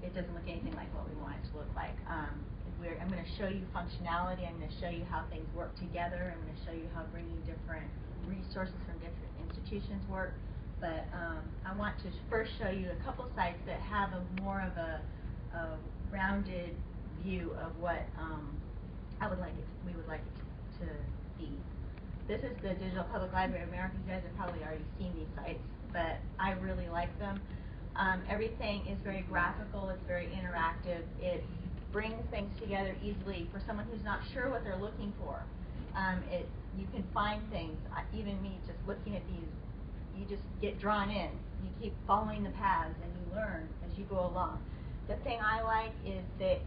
S10: It doesn't look anything like what we want it to look like. I'm going to show you functionality. I'm going to show you how things work together. I'm going to show you how bringing different resources from different institutions work. But I want to first show you a couple sites that have a more of a rounded view of what we would like it to be. This is the Digial Public Library of America. You guys have probably already seen these sites, but I really like them. Everything is very graphical. It's very interactive. It brings things together easily for someone who's not sure what they're looking for. You can find things. Even me, just looking at these, you just get drawn in. You keep following the paths, and you learn as you go along. The thing I like is that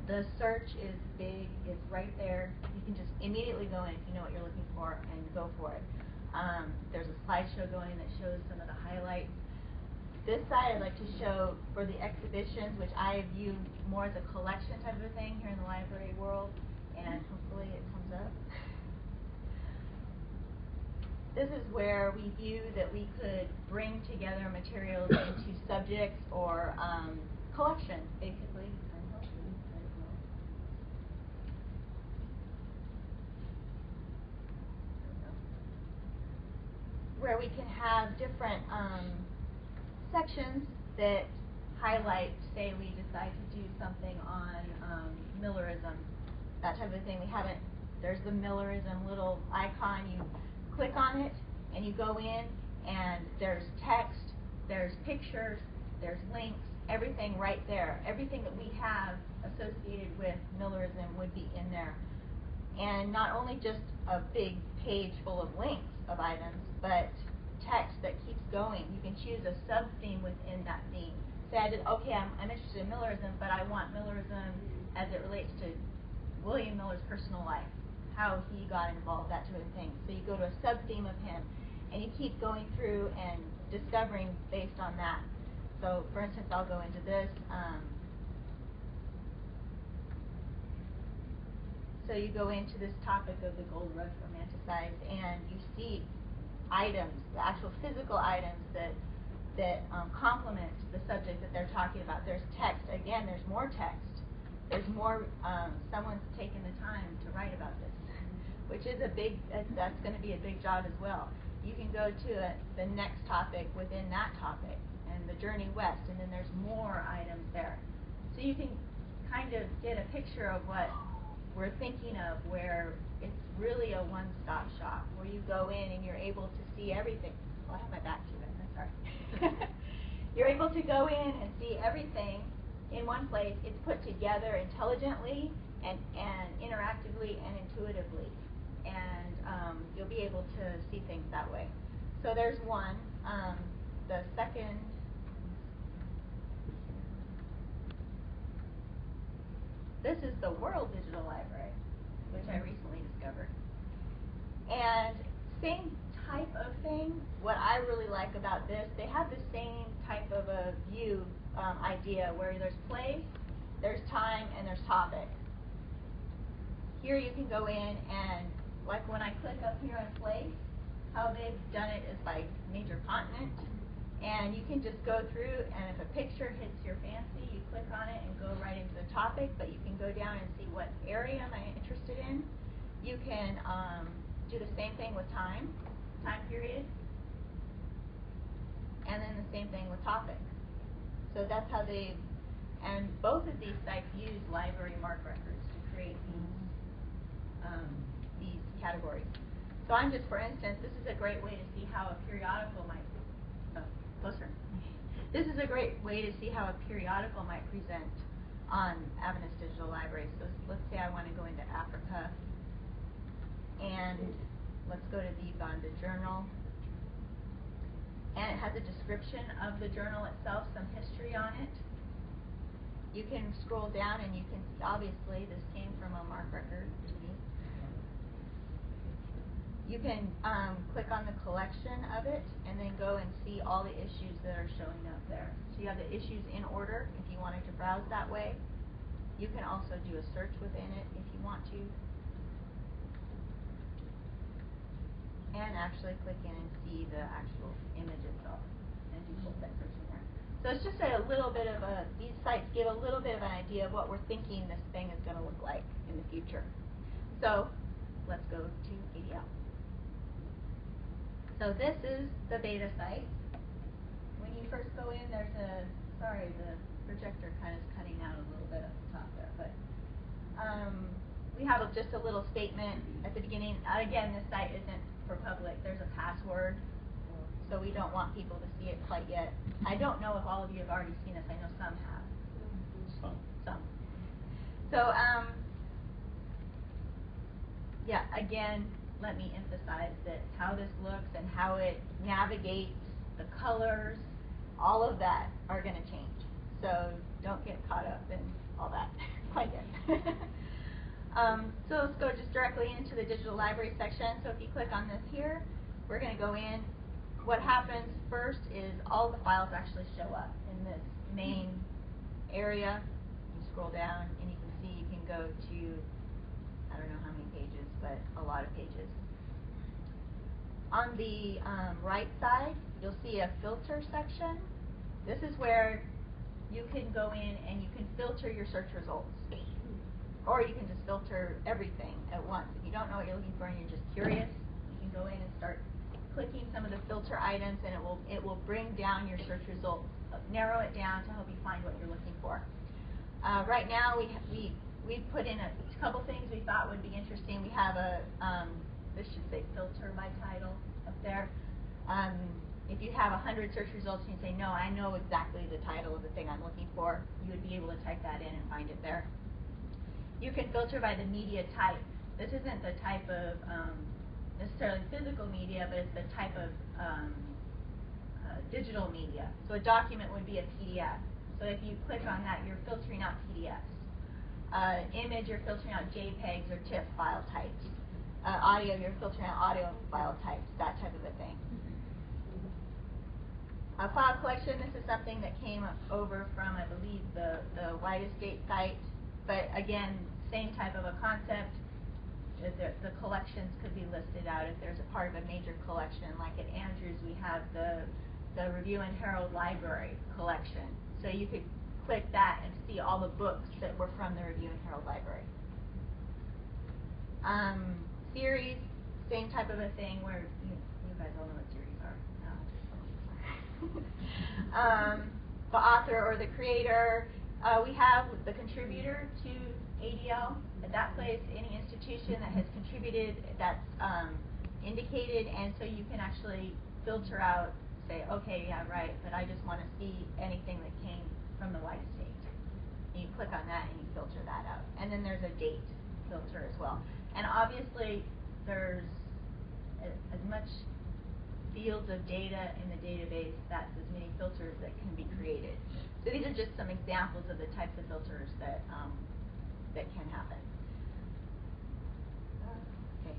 S10: the search is big. It's right there. You can just immediately go in if you know what you're looking for and go for it. There's a slideshow going that shows some of the highlights. This side I'd like to show for the exhibitions, which I view more as a collection type of thing here in the library world, and hopefully it comes up. This is where we view that we could bring together materials into subjects or collections, basically. Where we can have different sections that highlight, say we decide to do something on Millerism, that type of thing. There's the Millerism little icon. You click on it and you go in, and there's text, there's pictures, there's links, everything right there. Everything that we have associated with Millerism would be in there. And not only just a big page full of links of items, but text that keeps going. You can choose a sub-theme within that theme. Say I'm interested in Millerism, but I want Millerism as it relates to William Miller's personal life, how he got involved, that type of thing. So you go to a sub-theme of him, and you keep going through and discovering based on that. So, for instance, I'll go into this. So you go into this topic of the gold rush romanticized, and you see items, the actual physical items that complement the subject that they're talking about. There's text. Again, there's more text. There's more, someone's taken the time to write about this, which is that's going to be a big job as well. You can go to the next topic within that topic, and the journey west, and then there's more items there. So you can kind of get a picture of what we're thinking of, where it's really a one-stop shop, where you go in and you're able to see everything. Oh, I have my back to it. I'm sorry. You're able to go in and see everything in one place. It's put together intelligently and interactively and intuitively, and you'll be able to see things that way. So there's one. The second. This is the World Digital Library, which I recently discovered. And same type of thing. What I really like about this, they have the same type of a view idea where there's place there's time, and there's topic. Here you can go in and, like when I click up here on place, how they've done it is by major continent. And you can just go through, and if a picture hits your fancy, you click on it and go right into the topic, but you can go down and see what area am I interested in. You can do the same thing with time period, and then the same thing with topic. So that's how they, and both of these sites use library MARC records to create these categories. So I'm just, for instance, this is a great way to see how a periodical might, closer. This is a great way to see how a periodical might present on Adventist Digital Library. So let's say I want to go into Africa, and let's go to the Uganda Journal. And it has a description of the journal itself, some history on it. You can scroll down and you can see, obviously, this came from a MARC record. You can click on the collection of it and then go and see all the issues that are showing up there. So you have the issues in order if you wanted to browse that way. You can also do a search within it if you want to. And actually click in and see the actual image itself and do full text search in there. So it's just a little bit of a, these sites give a little bit of an idea of what we're thinking this thing is going to look like in the future. So let's go to ADL. So this is the beta site. When you first go in, there's a, sorry, the projector kind of is cutting out a little bit at the top there, but we have just a little statement at the beginning. Again, this site isn't for public. There's a password, so we don't want people to see it quite yet. I don't know if all of you have already seen this. I know some have. Some. So, yeah, again, let me emphasize that how this looks and how it navigates, the colors, all of that are going to change. So don't get caught up in all that quite yet. So let's go just directly into the digital library section. So if you click on this here, we're going to go in. What happens first is all the files actually show up in this main area. You scroll down and you can see you can go to, I don't know how many pages, but a lot of pages. On the right side, you'll see a filter section. This is where you can go in and you can filter your search results. Or you can just filter everything at once. If you don't know what you're looking for and you're just curious, you can go in and start clicking some of the filter items, and it will bring down your search results, narrow it down to help you find what you're looking for. Right now, we put in a couple things we thought would be interesting. We have a this should say filter by title up there. If you have 100 search results and you say, no, I know exactly the title of the thing I'm looking for, you would be able to type that in and find it there. You can filter by the media type. This isn't the type of necessarily physical media, but it's the type of digital media. So a document would be a PDF. So if you click on that, you're filtering out PDFs. Image, you're filtering out JPEGs or TIFF file types. Audio, you're filtering out audio file types, that type of a thing. File collection, this is something that came over from, I believe, the Widest Gate site. But again, same type of a concept. The collections could be listed out if there's a part of a major collection. Like at Andrews, we have the Review and Herald Library collection. So you could click that and see all the books that were from the Review and Herald Library. Series, same type of a thing where you guys all know what series are. The author or the creator. We have the contributor to ADL. At that place, any institution that has contributed, that's indicated, and so you can actually filter out, say, okay, yeah, right, but I just want to see anything that came from the Widest Gate. And you click on that and you filter that out. And then there's a date filter as well. And obviously, there's as much fields of data in the database, that's as many filters that can be created. So these are just some examples of the types of filters that that can happen. Okay.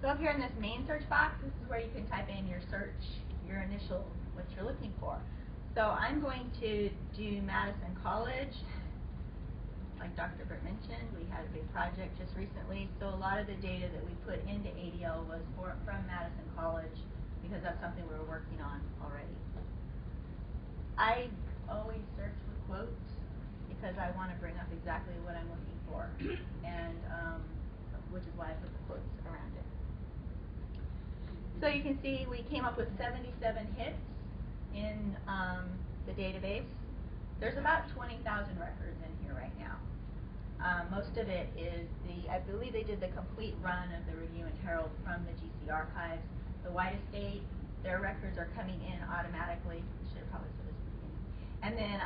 S10: So up here in this main search box, this is where you can type in your search, your initial, what you're looking for. So I'm going to do Madison College. Like Dr. Burt mentioned, we had a big project just recently, so a lot of the data that we put into ADL was from Madison College, because that's something we were working on already. I always search with quotes because I want to bring up exactly what I'm looking for, and which is why I put the quotes around it. So you can see we came up with 77 hits in the database. There's about 20,000 records in here right now. Most of it is I believe they did the complete run of the Review and Herald from the GC archives. The White Estate, their records are coming in automatically. Should have probably said this at the beginning. And then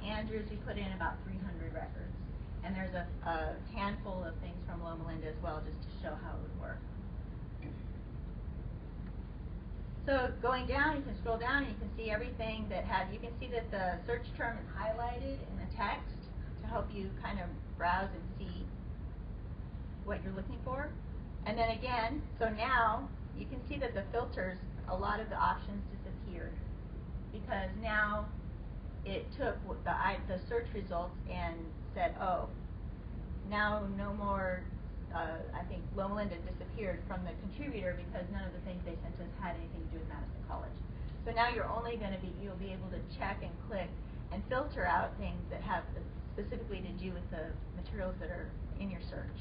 S10: Andrews, we put in about 300 records. And there's a handful of things from Loma Linda as well, just to show how it would work. So going down, you can scroll down and you can see everything that you can see that the search term is highlighted in the text to help you kind of browse and see what you're looking for. And then again, so now you can see that the filters, a lot of the options disappeared, because now it took the search results and said, oh, now no more, I think Loma Linda disappeared from the contributor because none of the things they sent us had anything to do with Madison College. So now you'll be able to check and click and filter out things that have specifically to do with the materials that are in your search.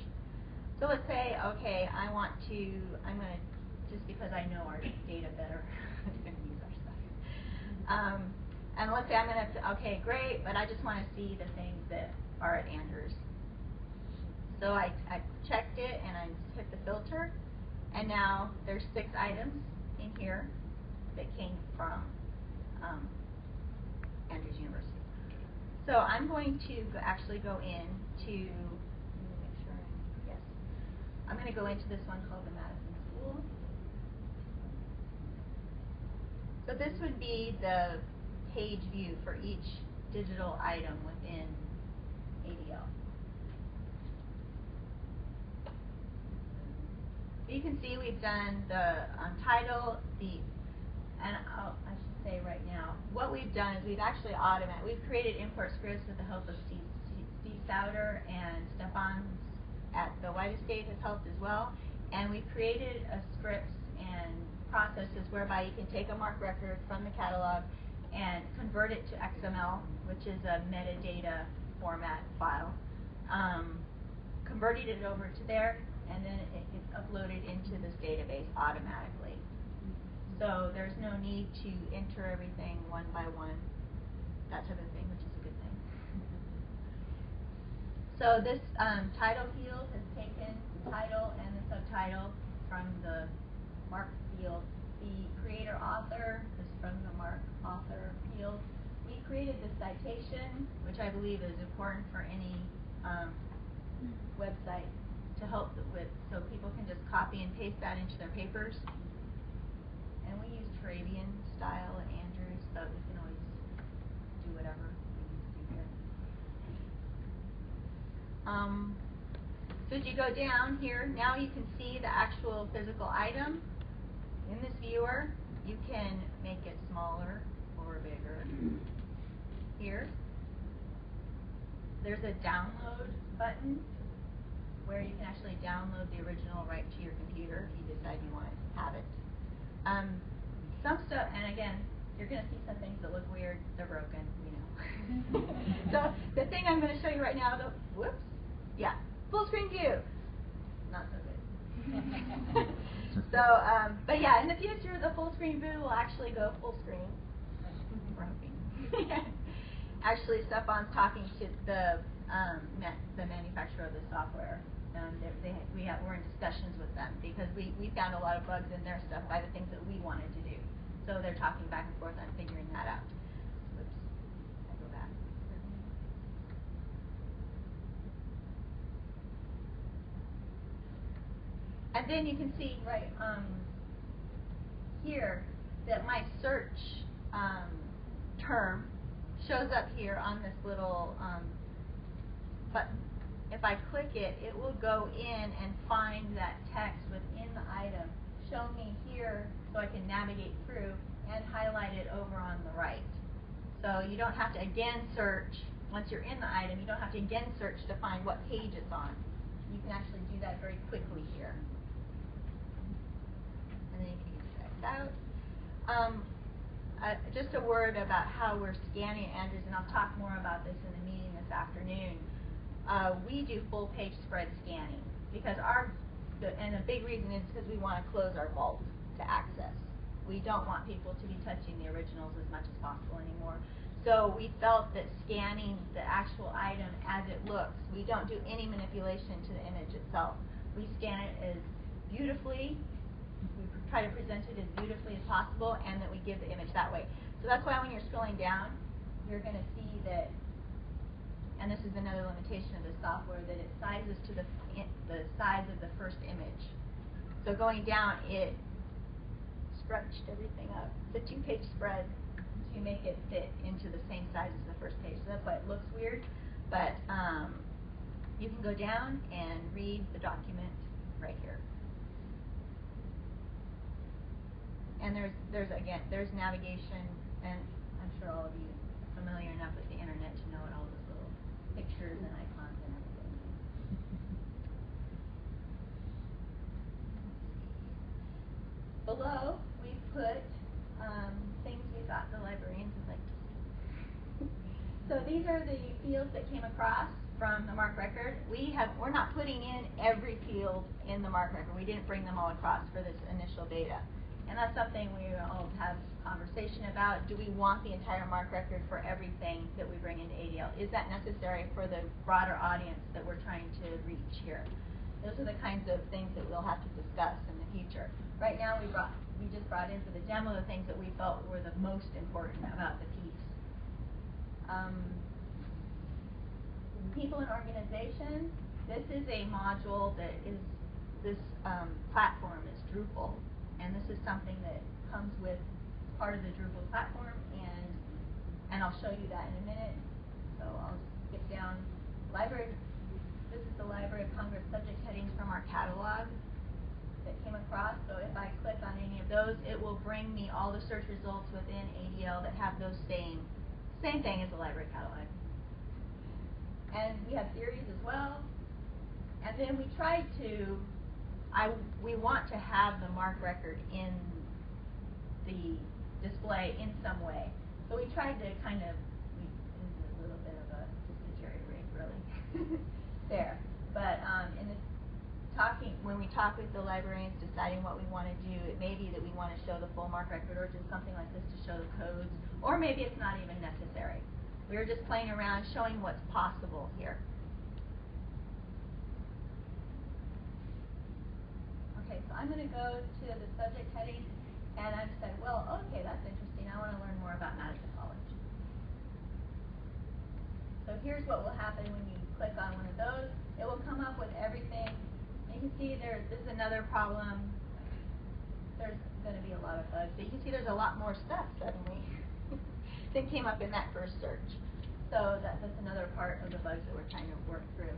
S10: So let's say, okay, I'm going to, just because I know our data better, I'm going to use our stuff. And let's say I'm going to, okay, great, but I just want to see the things that are at Andrews. So I checked it and I hit the filter, and now there's 6 items in here that came from Andrews University. So I'm going to actually go into, make sure, yes, I'm going to go into this one called the Madison School. So this would be the page view for each digital item within ADL. You can see we've done the title, and I should say right now, what we've done is we've actually we've created import scripts with the help of Steve Souter, and Stefan at the White Estate has helped as well. And we've created scripts and processes whereby you can take a MARC record from the catalog and convert it to XML, which is a metadata format file, converted it over to there, and then it gets uploaded into this database automatically. So there's no need to enter everything one by one, that type of thing, which is a good thing. So this title field has taken the title and the subtitle from the MARC field. The creator author is from the MARC author field. We created the citation, which I believe is important for any website to help with, so people can just copy and paste that into their papers. And we use Trabian style at Andrews, but we can always do whatever we need to do here. So as you go down here, now you can see the actual physical item. In this viewer, you can make it smaller or bigger. Here, there's a download button where you can actually download the original right to your computer if you decide you want to have it. Some stuff, and again, you're going to see some things that look weird. They're broken, you know. So the thing I'm going to show you right now, full screen view. Not so good. So, but yeah, in the future, the full screen view will actually go full screen. We're hoping. Actually, Stefan's talking to the manufacturer of the software. We're in discussions with them because we found a lot of bugs in their stuff by the things that we wanted to do. So they're talking back and forth on figuring that out. Oops, I go back. And then you can see right here that my search term shows up here on this little button. If I click it, it will go in and find that text within the item, show me here so I can navigate through, and highlight it over on the right. So you don't have to again search, once you're in the item, you don't have to again search to find what page it's on. You can actually do that very quickly here. And then you can get checked out. Just a word about how we're scanning Andrews, and I'll talk more about this in the meeting this afternoon. We do full page spread scanning because and a big reason is because we want to close our vault to access. We don't want people to be touching the originals as much as possible anymore. So we felt that scanning the actual item as it looks, we don't do any manipulation to the image itself. We scan it as beautifully, we try to present it as beautifully as possible, and that we give the image that way. So that's why when you're scrolling down, you're going to see that, and this is another limitation of the software, that it sizes to the size of the first image. So going down, it scrunched everything up. It's a 2-page spread to make it fit into the same size as the first page. So that's why it looks weird, but you can go down and read the document right here. And there's navigation, and I'm sure all of you are familiar enough with the internet to know what all those little pictures and icons and everything mean. Below, we put things we thought the librarians would like to see. So these are the fields that came across from the MARC record. We're not putting in every field in the MARC record. We didn't bring them all across for this initial beta. And that's something we all have conversation about. Do we want the entire MARC record for everything that we bring into ADL? Is that necessary for the broader audience that we're trying to reach here? Those are the kinds of things that we'll have to discuss in the future. Right now, we just brought in for the demo the things that we felt were the most important about the piece. People and organizations. This is a module that is this platform is Drupal. And this is something that comes with part of the Drupal platform, and I'll show you that in a minute. So I'll skip down. Library. This is the Library of Congress subject headings from our catalog that came across. So if I click on any of those, it will bring me all the search results within ADL that have those same thing as the library catalog. And we have theories as well. And then we tried to. We want to have the MARC record in the display in some way. So we tried to kind of, this is a little bit of just a jerry rig, really, there. But when we talk with the librarians deciding what we want to do, it may be that we want to show the full MARC record or just something like this to show the codes, or maybe it's not even necessary. We were just playing around showing what's possible here. Okay, so I'm going to go to the subject heading, and I've said, well, okay, that's interesting. I want to learn more about Madison College. So here's what will happen when you click on one of those. It will come up with everything. You can see this is another problem. There's going to be a lot of bugs. So you can see there's a lot more stuff suddenly that came up in that first search. So that's another part of the bugs that we're trying to work through.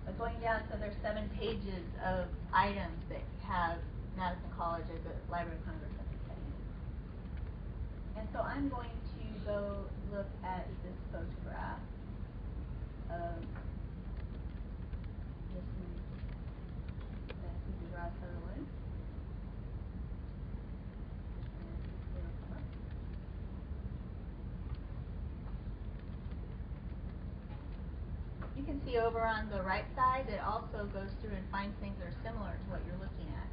S10: But going down, so there's 7 pages of items that have Madison College as a Library of Congress subject heading. And so I'm going to go look at this photograph of this is Ross Sutherland. You can see over on the right side that also goes through and finds things that are similar to what you're looking at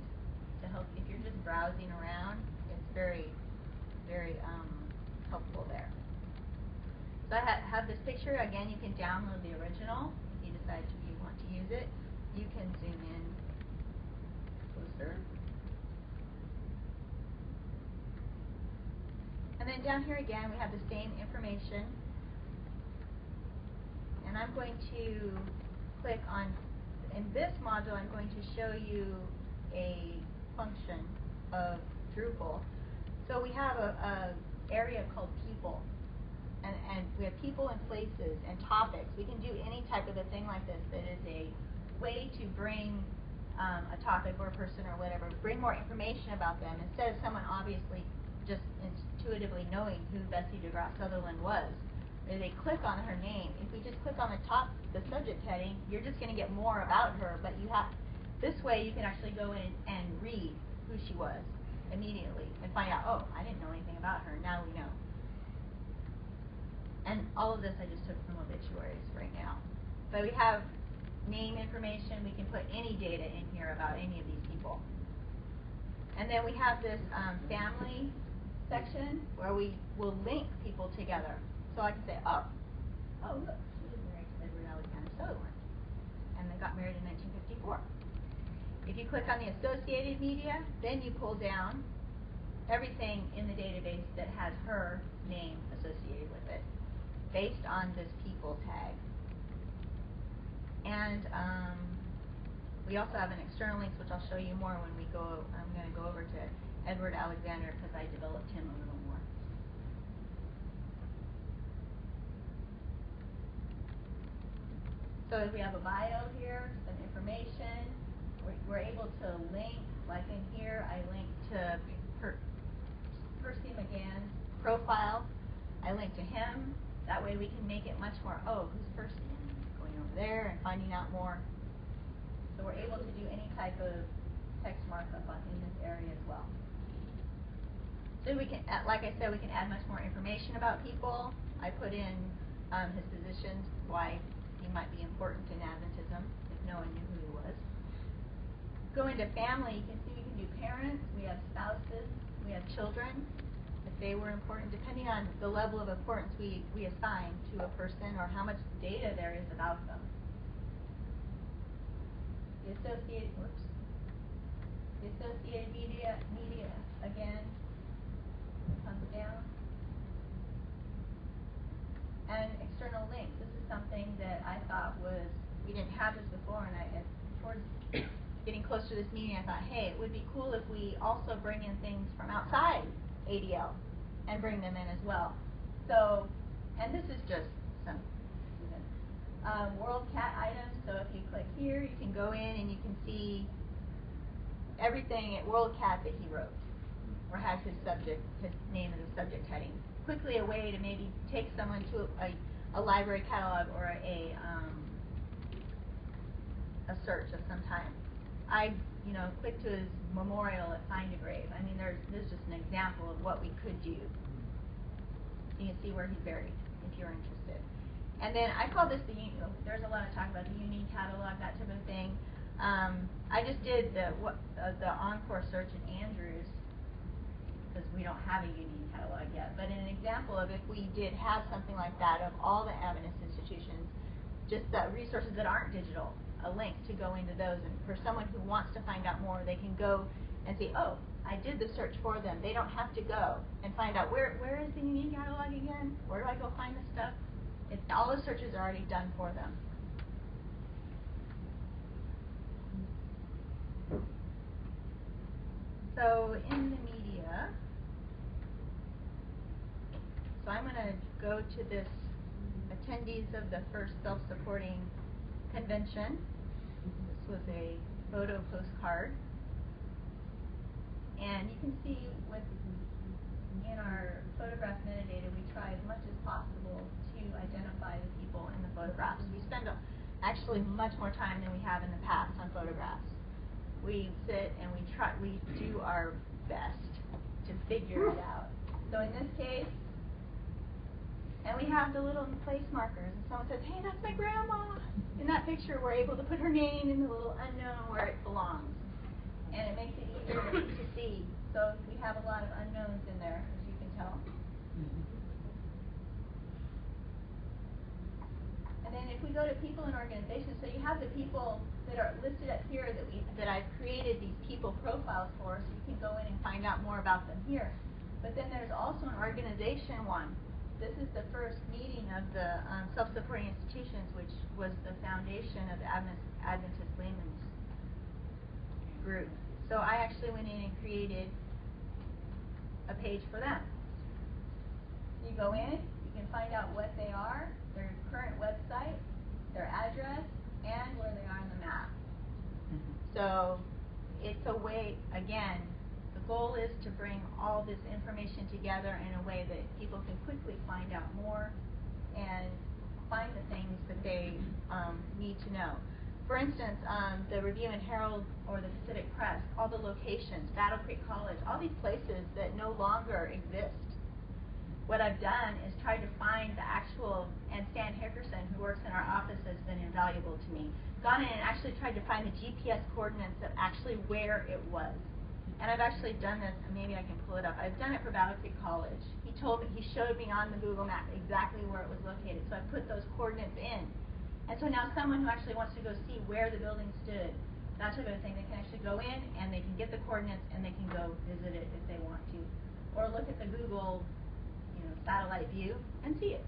S10: to help. If you're just browsing around, it's very, very helpful there. So I have this picture. Again, you can download the original if you decide you want to use it. You can zoom in closer. And then down here again, we have the same information. And I'm going to click on, in this module, I'm going to show you a function of Drupal. So we have a area called people, and we have people and places and topics. We can do any type of a thing like this that is a way to bring a topic or a person or whatever, bring more information about them instead of someone obviously just intuitively knowing who Bessie DeGrasse Sutherland was. Or they click on her name. If we just click on the top, the subject heading, you're just going to get more about her, but you have, this way you can actually go in and read who she was immediately and find out, oh, I didn't know anything about her, now we know. And all of this I just took from obituaries right now. But we have name information, we can put any data in here about any of these people. And then we have this family section where we will link people together. So I can say, oh look, she was married to Edward Alexander Sutherland, and they got married in 1954. If you click on the associated media, then you pull down everything in the database that has her name associated with it, based on this people tag. And we also have an external links, which I'll show you more when we go. I'm going to go over to Edward Alexander because I developed him a little more. So we have a bio here, some information. We're able to link, like in here, I link to Percy McGann's profile. I link to him. That way we can make it much more, oh, who's Percy? Going over there and finding out more. So we're able to do any type of text markup in this area as well. So we can, like I said, we can add much more information about people. I put in his positions, why he might be important in Adventism, if no one knew who he was. Go into family, you can see we can do parents, we have spouses, we have children, if they were important, depending on the level of importance we assign to a person or how much data there is about them. The associated media again comes down. And external links. This is something that I thought was, we didn't have this before, and towards getting close to this meeting, I thought, hey, it would be cool if we also bring in things from outside ADL and bring them in as well. So, and this is just some World Cat items. So if you click here, you can go in and you can see everything at World Cat that he wrote, or has his name as a subject heading. Quickly a way to maybe take someone to a library catalog or a search of some kind. I clicked to his memorial at Find a Grave. I mean, there's just an example of what we could do. You can see where he's buried if you're interested. And then I call this the union. There's a lot of talk about the union catalog, that type of thing. I just did the Encore search in Andrews, because we don't have a union catalog yet. But an example of if we did have something like that of all the Adventist institutions, just the resources that aren't digital, a link to go into those. And for someone who wants to find out more, they can go and say, oh, I did the search for them. They don't have to go and find out where is the union catalog again? Where do I go find the stuff? All the searches are already done for them. So in the media, so I'm going to go to this attendees of the first self-supporting convention. This was a photo postcard. And you can see in our photograph metadata, we try as much as possible to identify the people in the photographs. We spend actually much more time than we have in the past on photographs. We sit and we do our best to figure it out. So in this case, and we have the little place markers, and someone says, hey, that's my grandma. In that picture, we're able to put her name in the little unknown where it belongs. And it makes it easier to see. So we have a lot of unknowns in there, as you can tell. And then if we go to people and organizations, so you have the people that are listed up here that I've created these people profiles for, so you can go in and find out more about them here. But then there's also an organization one. This is the first meeting of the self-supporting institutions, which was the foundation of the Adventist Laymen's Group. So I actually went in and created a page for them. So you go in, you can find out what they are, their current website, their address, and where they are on the map. So it's a way, again, The goal is to bring all this information together in a way that people can quickly find out more and find the things that they need to know. For instance, the Review and Herald or the Pacific Press, all the locations, Battle Creek College, all these places that no longer exist. What I've done is tried to find the actual, and Stan Hickerson, who works in our office, has been invaluable to me, gone in and actually tried to find the GPS coordinates of actually where it was. And I've actually done this, and maybe I can pull it up. I've done it for Battle Creek College. He showed me on the Google map exactly where it was located, so I put those coordinates in. And so now someone who actually wants to go see where the building stood, that type of thing, they can actually go in and they can get the coordinates and they can go visit it if they want to. Or look at the Google satellite view and see it.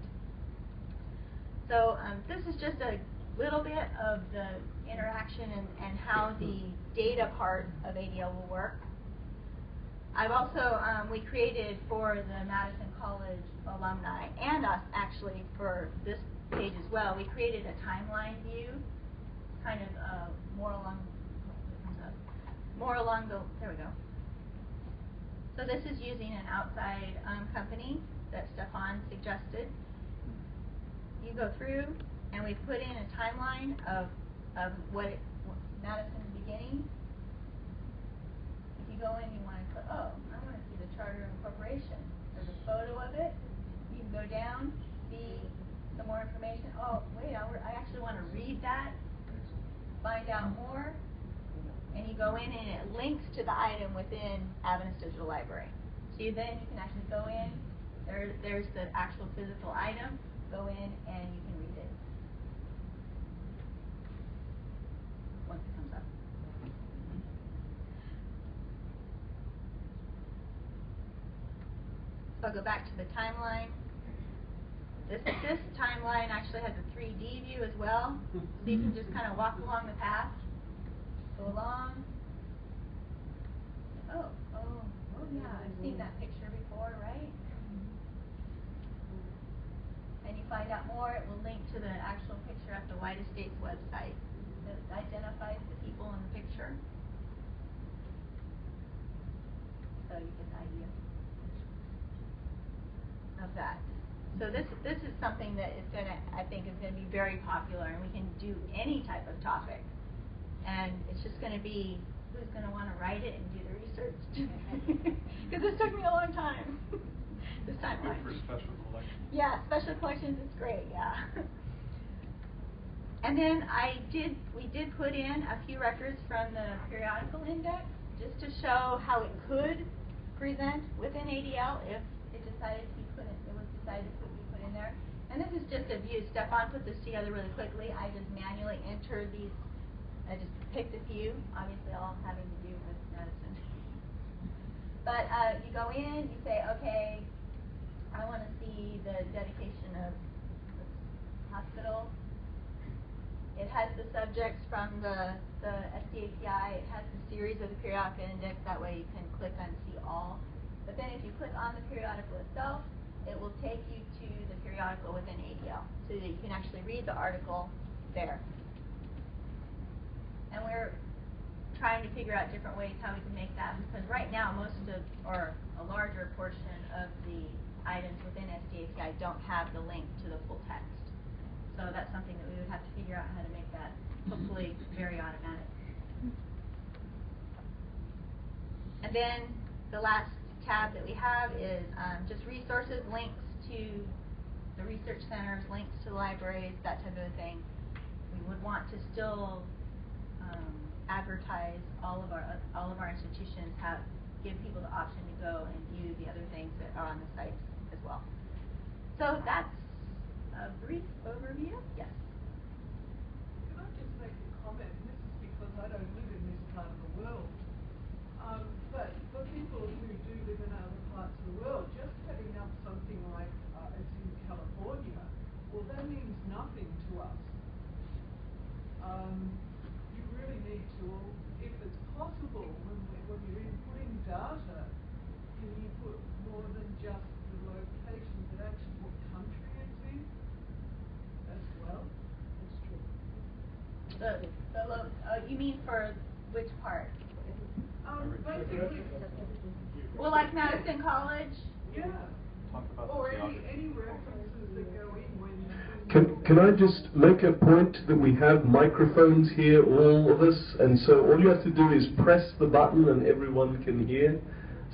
S10: So this is just a little bit of the interaction and how the data part of ADL will work. I've also, we created for the Madison College alumni and us actually for this page as well, we created a timeline view, kind of more along the, there we go. So this is using an outside company that Stefan suggested. You go through and we put in a timeline of Madison's beginning. If you go in, you want to click, oh, I want to see the charter of incorporation. There's a photo of it. You can go down, see some more information. Oh, wait, I actually want to read that, find out more. And you go in and it links to the item within Adventist Digital Library. So then you can actually go in, there's the actual physical item, go in and you can read it once it comes up. So I'll go back to the timeline. This timeline actually has a 3D view as well, so you can just kind of walk along the path, go along. Oh yeah, I've seen that picture before, right? And you find out more, it will link to the actual picture at the White Estates website that identifies the people in the picture. So you get the idea of that. So this is something that is I think is going to be very popular, and we can do any type of topic. And it's just going to be who's going to want to write it and do the research. Because this took me a long time. This timeline.
S11: Good for special collections.
S10: Yeah, special collections is great. Yeah. And then we did put in a few records from the periodical index just to show how it could present within ADL if it decided to be put in there. And this is just a view. Stefan put this together really quickly. I just manually entered these. I just picked a few, obviously all having to do with medicine. But you go in, you say, okay, I want to see the dedication of this hospital. It has the subjects from the SDAPI. It has the series of the periodical index. That way you can click on see all. But then if you click on the periodical itself, it will take you to the periodical within ADL so that you can actually read the article there. And we're trying to figure out different ways how we can make that, because right now or a larger portion of the items within SDAPI don't have the link to the full text. So that's something that we would have to figure out how to make that hopefully very automatic. And then the last tab that we have is just resources, links to the research centers, links to the libraries, that type of thing. We would want to still advertise all of our institutions, give people the option to go and view the other things that are on the site as well. So that's a brief overview. Yes.
S12: Can I just make a comment? And this is because I don't live in this part of the world. But for people who do live in other parts of the world, just setting up something like it's in California, well, that means nothing to us. You really need to, if it's possible, when you're inputting data, can you put more than just the location, but actually what country it's in as well? That's true.
S10: You mean for which part?
S12: Basically,
S10: Well, like Madison College.
S12: Yeah.
S7: Talk about
S12: Or
S7: the
S12: any references that go in when.
S2: Can I just make a point that we have microphones here, all of us, and so all you have to do is press the button and everyone can hear.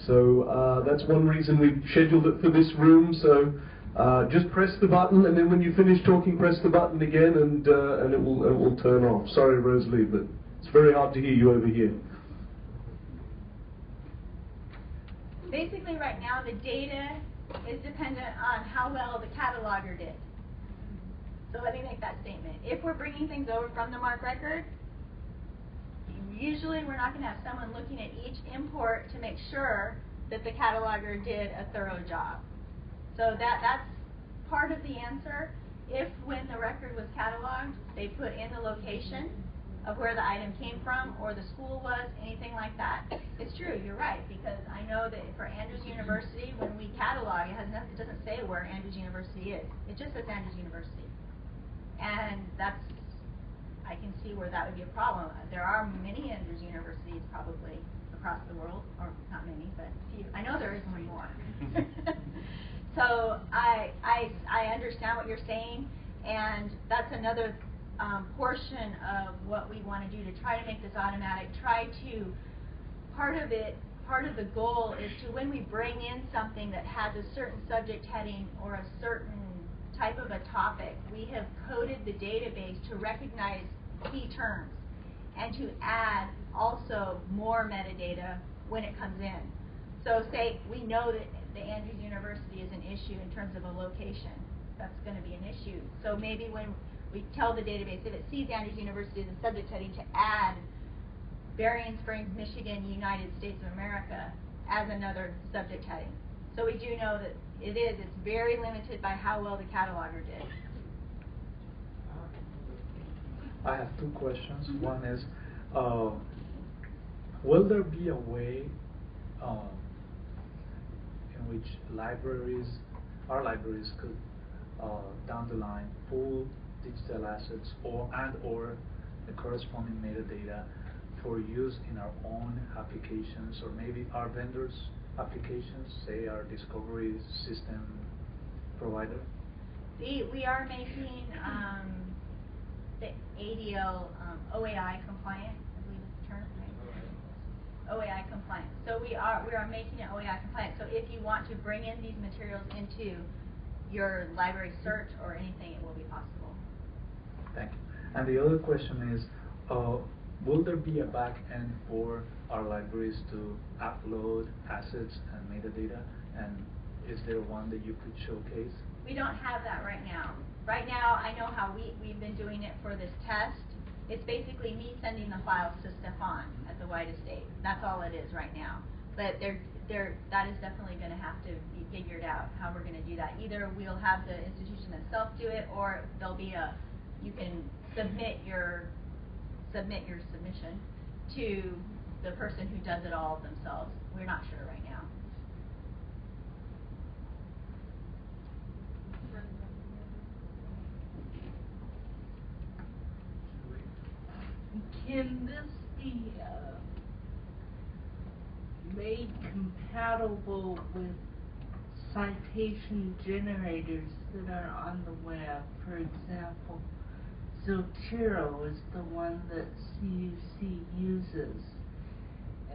S2: So that's one reason we've scheduled it for this room. So just press the button, and then when you finish talking, press the button again, and it will turn off. Sorry, Rosalie, but it's very hard to hear you over here.
S10: Basically, right now, the data is dependent on how well the cataloger did. So let me make that statement. If we're bringing things over from the MARC record, usually we're not going to have someone looking at each import to make sure that the cataloger did a thorough job. So that's part of the answer. If when the record was cataloged, they put in the location of where the item came from or the school was, anything like that, it's true, you're right, because I know that for Andrews University, when we catalog, it doesn't say where Andrews University is. It just says Andrews University. And I can see where that would be a problem. There are many Andrews Universities probably across the world, or not many, but a few. I know there is one more. So I understand what you're saying, and that's another portion of what we want to do to try to make this automatic. Part of the goal is to, when we bring in something that has a certain subject heading or a certain type of a topic, we have coded the database to recognize key terms and to add also more metadata when it comes in. So say we know that the Andrews University is an issue in terms of a location. That's going to be an issue. So maybe when we tell the database, if it sees Andrews University as a subject heading, to add Berrien Springs, Michigan, United States of America as another subject heading. So we do know that it's very limited by how well the cataloger did.
S11: I have two questions. One is, will there be a way in which our libraries could, down the line, pull digital assets or the corresponding metadata for use in our own applications, or maybe our vendors' applications, say our discovery system provider?
S10: We are making the ADL OAI compliant, I believe is the term, right? OAI compliant. So we are making it OAI compliant. So if you want to bring in these materials into your library search or anything, it will be possible.
S11: Thank you. And the other question is, will there be a back end for our libraries to upload assets and metadata? And is there one that you could showcase?
S10: We don't have that right now. Right now, I know how we've been doing it for this test. It's basically me sending the files to Stefan at the White Estate. That's all it is right now. But that is definitely going to have to be figured out how we're going to do that. Either we'll have the institution themselves do it, or there'll be you can submit your submission to the person who does it all themselves. We're not sure right now.
S13: Can this be made compatible with citation generators that are on the web? For example, Zotero is the one that CUC uses,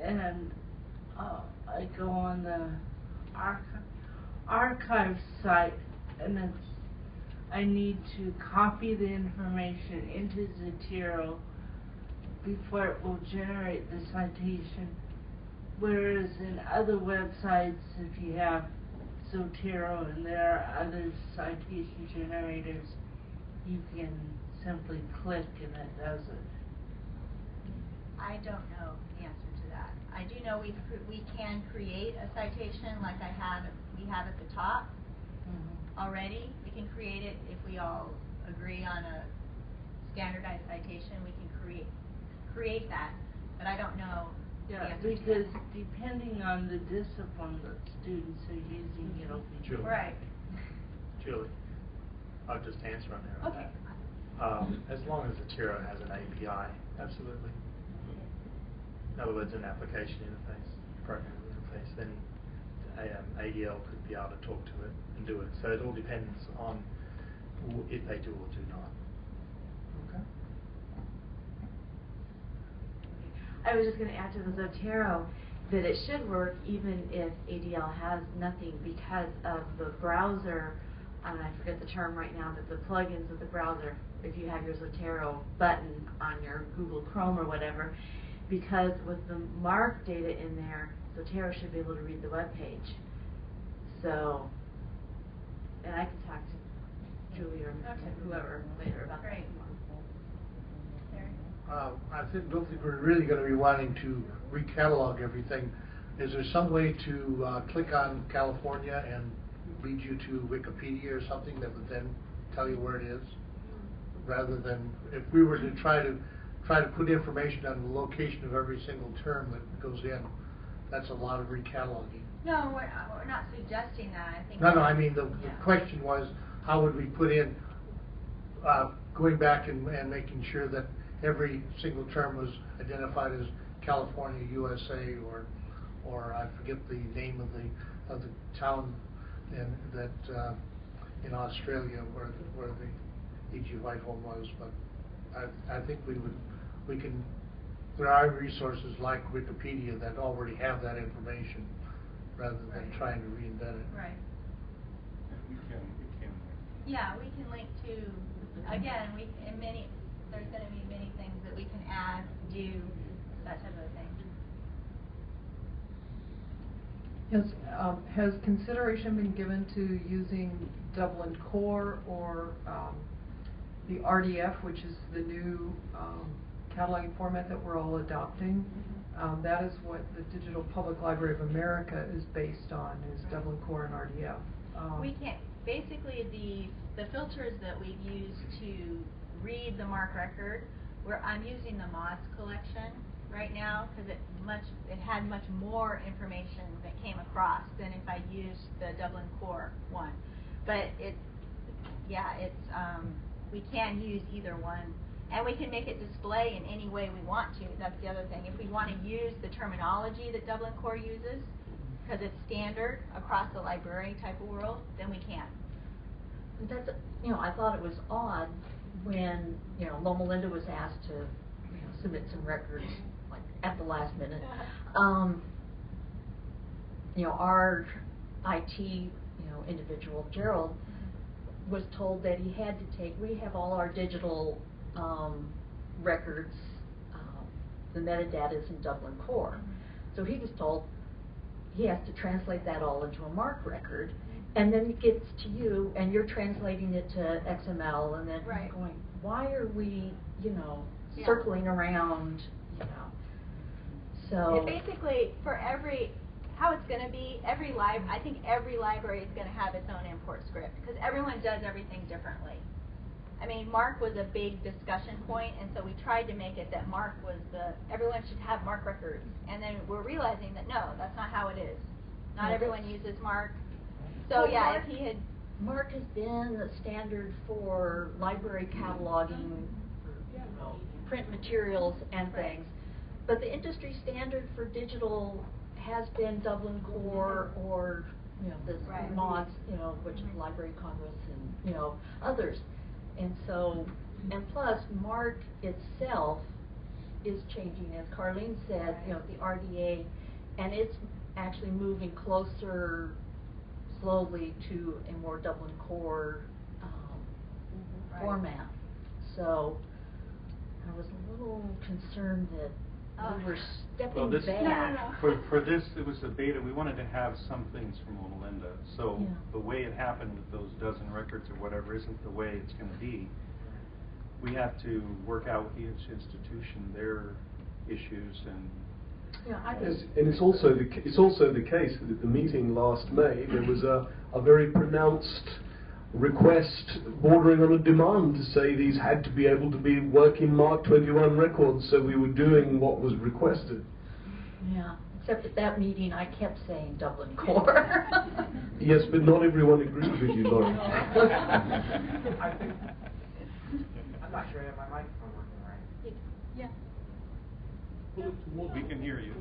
S13: and I go on the archive site, and I need to copy the information into Zotero before it will generate the citation. Whereas in other websites, if you have Zotero and there are other citation generators, you can simply click and it does it.
S10: I don't know the answer to that. I do know we can create a citation like we have at the top already. We can create it if we all agree on a standardized citation. We can create that, but I don't know.
S13: Yeah, because depending on the discipline that students are using, it'll be
S5: Julie.
S10: Right.
S5: Julie, I'll just answer on there.
S10: Okay.
S5: As long as Zotero has an API, absolutely. In other words, an application interface, program interface, then ADL could be able to talk to it and do it. So it all depends on if they do or do not.
S14: Okay.
S15: I was just going to add to the Zotero that it should work even if ADL has nothing because of the browser, and I forget the term right now, but the plugins of the browser, if you have your Zotero button on your Google Chrome or whatever, because with the MARC data in there, Zotero should be able to read the web page. So, and I can talk to Julie or whoever later about that.
S14: I don't think we're really going to be wanting to recatalog everything. Is there some way to click on California and lead you to Wikipedia or something that would then tell you where it is, rather than if we were to try to put information on the location of every single term that goes in? That's a lot of recataloging.
S10: No, we're not suggesting that. I think.
S14: No, I mean the question was, how would we put in going back and making sure that every single term was identified as California, USA, or I forget the name of the town in Australia where the E.G. Whitehall was. But I think we can. There are resources like Wikipedia that already have that information, rather than trying to reinvent it.
S10: Right.
S3: We can.
S10: Yeah, we can link to. Again, there's going to be many things that we can add, do, that type of thing.
S16: Has consideration been given to using Dublin Core or the RDF, which is the new cataloging format that we're all adopting? That is what the Digital Public Library of America is based on, is Dublin Core and RDF.
S10: We can't. Basically, the filters that we've used to read the MARC record, I'm using the MODS collection right now because it had much more information that came across than if I used the Dublin Core one. But we can use either one, and we can make it display in any way we want to. That's the other thing. If we want to use the terminology that Dublin Core uses, because it's standard across the library type of world, then we can.
S15: That's, I thought it was odd when, Loma Linda was asked to, submit some records, like, at the last minute. Our IT, individual, Gerald, was told that he had to we have all our digital records, the metadata is in Dublin Core. So he was told he has to translate that all into a MARC record, and then it gets to you, and you're translating it to XML, and then going, why are we, circling around, So
S10: basically, for how it's going to be, I think every library is going to have its own import script because everyone does everything differently. I mean, MARC was a big discussion point, and so we tried to make it that MARC was everyone should have MARC records. And then we're realizing that no, that's not how it is. Not everyone uses MARC. So if he had...
S15: MARC has been the standard for library cataloging, print materials and things. But the industry standard for digital has been Dublin Core or, this MODS, which is Library of Congress and, others. And so, and plus, MARC itself is changing, as Carlene said, the RDA, and it's actually moving closer, slowly, to a more Dublin Core format. So, I was a little concerned that we were stepping back.
S3: For this, it was a beta. We wanted to have some things from Loma Linda. So the way it happened with those dozen records or whatever isn't the way it's going to be. We have to work out with each institution their issues and.
S2: And it's also the case that at the meeting last May there was a very pronounced request bordering on a demand to say these had to be able to be working MARC 21 records, so we were doing what was requested.
S15: Yeah, except at that meeting I kept saying Dublin Core.
S2: Yes, but not everyone agreed with you, Laurie.
S8: I think, I'm not sure I have my microphone working right.
S10: Yeah.
S3: We can hear you.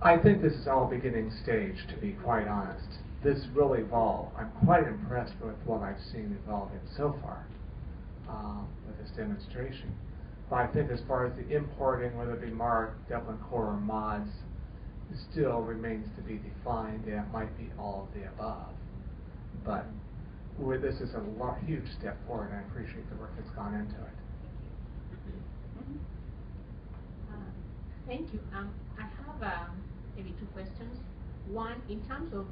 S17: I think this is all beginning stage, to be quite honest. This will evolve. I'm quite impressed with what I've seen evolving so far with this demonstration. But I think as far as the importing, whether it be MARC, Dublin Core, or mods, it still remains to be defined. It might be all of the above. But this is a huge step forward, and I appreciate the work that's gone into it.
S18: Thank you. I have maybe two questions. One, in terms of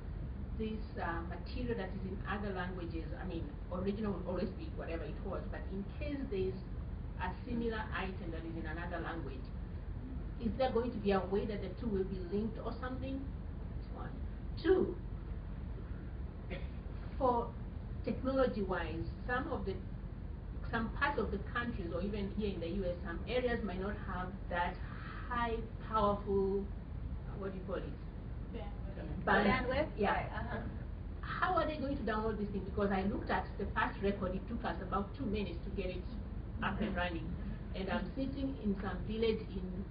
S18: this material that is in other languages, I mean, original will always be whatever it was, but in case there's a similar item that is in another language, is there going to be a way that the two will be linked or something? That's one. Two, for technology-wise, some parts of the countries, or even here in the US, some areas might not have that high, powerful, what do you call it?
S10: Bandwidth?
S18: Yeah.
S10: Right,
S18: How are they going to download this thing? Because I looked at the past record, it took us about 2 minutes to get it up and running. And I'm sitting in some village in,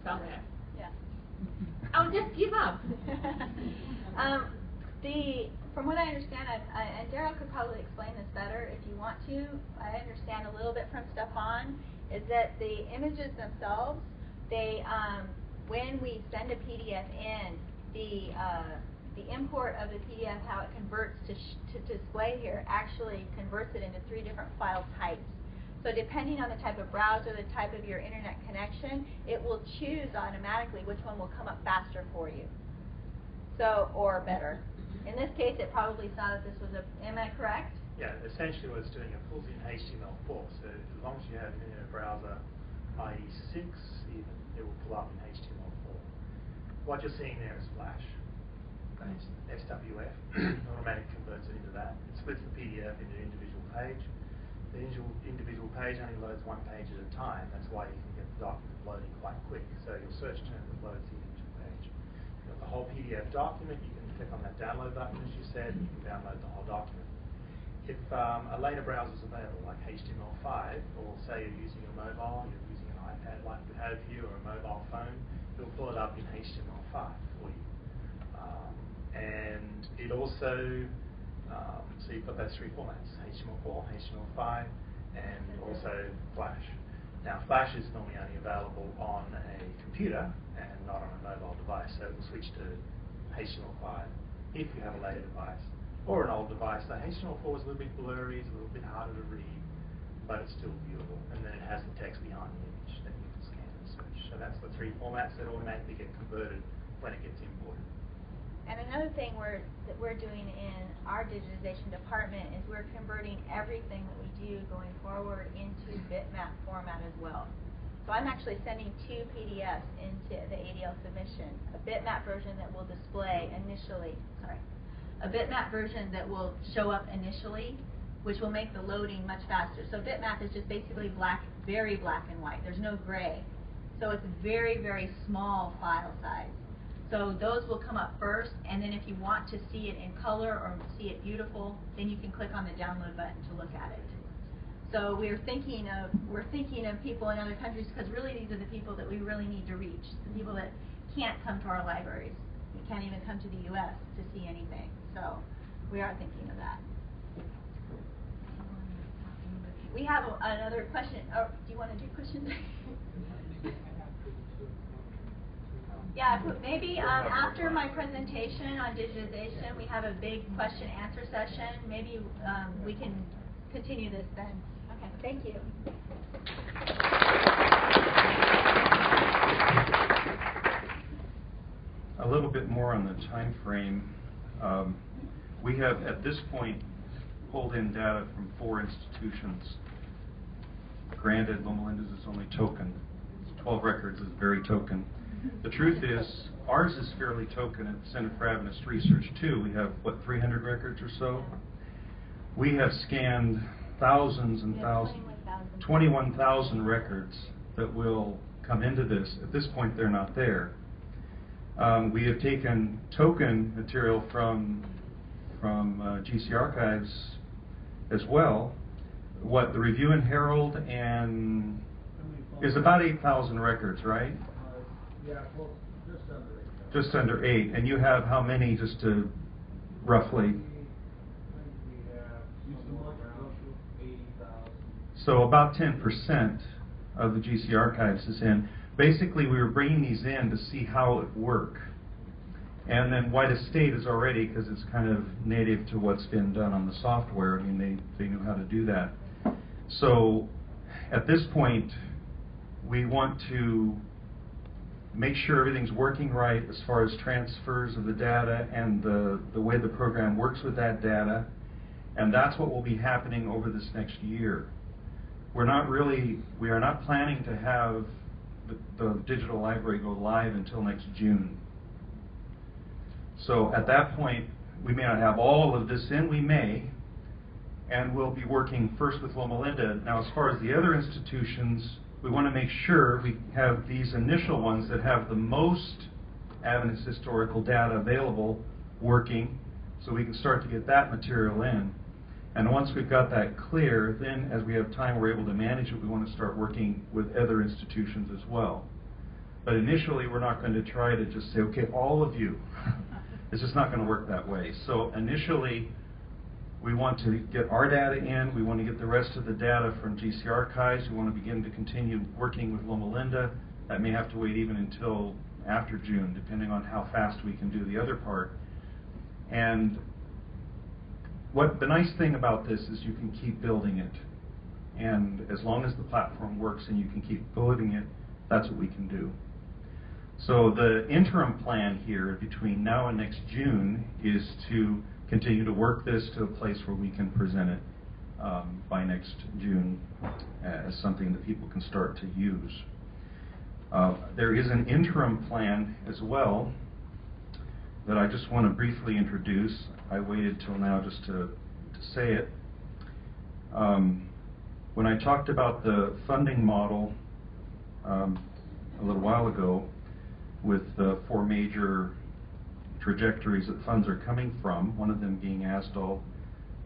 S18: somewhere.
S10: Yeah.
S18: I'll just give up.
S10: From what I understand, and Daryl could probably explain this better if you want to, I understand a little bit from Stefan, is that the images themselves, they, when we send a PDF in, the import of the PDF, how it converts to display here, actually converts it into 3 different file types. So depending on the type of browser, the type of your internet connection, it will choose automatically which one will come up faster for you. So, or better. In this case, it probably saw that this was am I correct?
S5: Yeah, essentially what it's doing, it pulls in HTML4. So as long as you have an internet browser, i.e. 6 even, it will pull up in HTML4. What you're seeing there is Flash. It's SWF. Automatic converts it into that. It splits the PDF into an individual page. The individual page only loads 1 page at a time. That's why you can get the document loading quite quick. So your search term loads the individual page. You've got the whole PDF document. You can click on that download button, as you said, and you can download the whole document. If a later browser is available, like HTML5, or say you're using a mobile, you're using an iPad like we have here, or a mobile phone, it'll pull it up in HTML5 for you. And it also, so you've got those 3 formats, HTML4, HTML5, and also Flash. Now, Flash is normally only available on a computer and not on a mobile device, so it will switch to HTML5 if you have a later device or an old device. So HTML4 is a little bit blurry, it's a little bit harder to read, but it's still viewable. And then it has the text behind the image that you can scan and search. So that's the 3 formats that automatically get converted when it gets imported.
S10: And another thing that we're doing in our digitization department is we're converting everything that we do going forward into bitmap format as well. So I'm actually sending 2 PDFs into the ADL submission, a bitmap version that will display initially, a bitmap version that will show up initially, which will make the loading much faster. So bitmap is just basically black, very black and white. There's no gray. So it's a very, very small file size. So those will come up first, and then if you want to see it in color or see it beautiful, then you can click on the download button to look at it. So we're thinking of people in other countries, because really these are the people that we really need to reach, the people that can't come to our libraries. We can't even come to the U.S. to see anything. So we are thinking of that. We have another question. Oh, do you want to do questions? Yeah, maybe after my presentation on digitization, we have a big question-answer session. Maybe we can continue this then. Okay, thank you.
S3: A little bit more on the time frame. We have, at this point, pulled in data from 4 institutions. Granted, Loma Linda's is only token. 12 records is very token. The truth is, ours is fairly token at the Center for Adventist Research, too. We have, 300 records or so? We have scanned thousands and thousands, 21,000 records that will come into this. At this point, they're not there. We have taken token material from GC Archives as well. What, the Review and Herald and is about 8,000 records, right?
S4: Yeah, well, just under 8.
S3: Just under 8. And you have how many, just to roughly? So about 10% of the GC archives is in. Basically, we were bringing these in to see how it work. And then White Estate is already, because it's kind of native to what's been done on the software, I mean, they knew how to do that. So at this point, we want to make sure everything's working right as far as transfers of the data and the way the program works with that data. And that's what will be happening over this next year. We are not planning to have the digital library go live until next June. So at that point, we may not have all of this in, we may, and we'll be working first with Loma Linda. Now, as far as the other institutions, we want to make sure we have these initial ones that have the most Adventist historical data available working, so we can start to get that material in. And once we've got that clear, then as we have time, we're able to manage it. We want to start working with other institutions as well. But initially, we're not going to try to just say, okay, all of you. It's just not going to work that way. So initially, we want to get our data in. We want to get the rest of the data from GC Archives. We want to begin to continue working with Loma Linda. That may have to wait even until after June, depending on how fast we can do the other part. And what the nice thing about this is you can keep building it. And as long as the platform works and you can keep building it, that's what we can do. So the interim plan here between now and next June is to continue to work this to a place where we can present it by next June as something that people can start to use. There is an interim plan as well that I just want to briefly introduce. I waited till now just to say it. When I talked about the funding model a little while ago, with the 4 major trajectories that funds are coming from, one of them being ASDAL,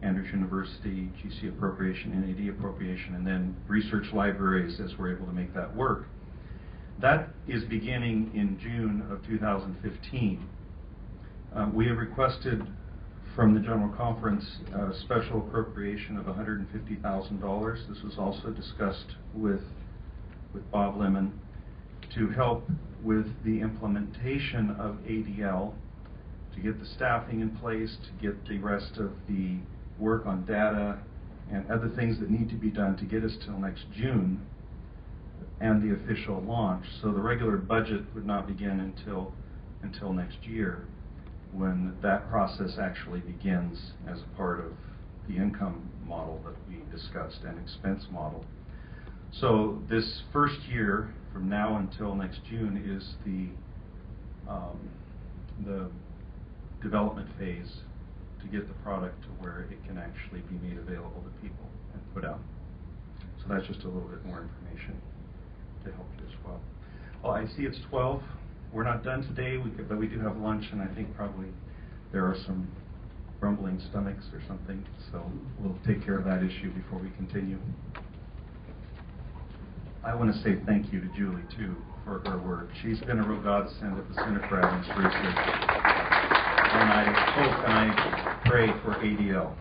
S3: Andrews University, GC appropriation, NAD appropriation, and then research libraries as we're able to make that work. That is beginning in June of 2015. We have requested from the General Conference a special appropriation of $150,000. This was also discussed with Bob Lemon to help with the implementation of ADL, to get the staffing in place, to get the rest of the work on data and other things that need to be done to get us till next June and the official launch. So the regular budget would not begin until next year, when that process actually begins as a part of the income model that we discussed and expense model. So this first year, from now until next June, is the development phase to get the product to where it can actually be made available to people and put out. So that's just a little bit more information to help you as well. Well, I see it's 12. We're not done today, but we do have lunch, and I think probably there are some grumbling stomachs or something, so we'll take care of that issue before we continue. I want to say thank you to Julie, too, for her work. She's been a real godsend at the Center for Adventist Research. And I hope and I pray for ADL.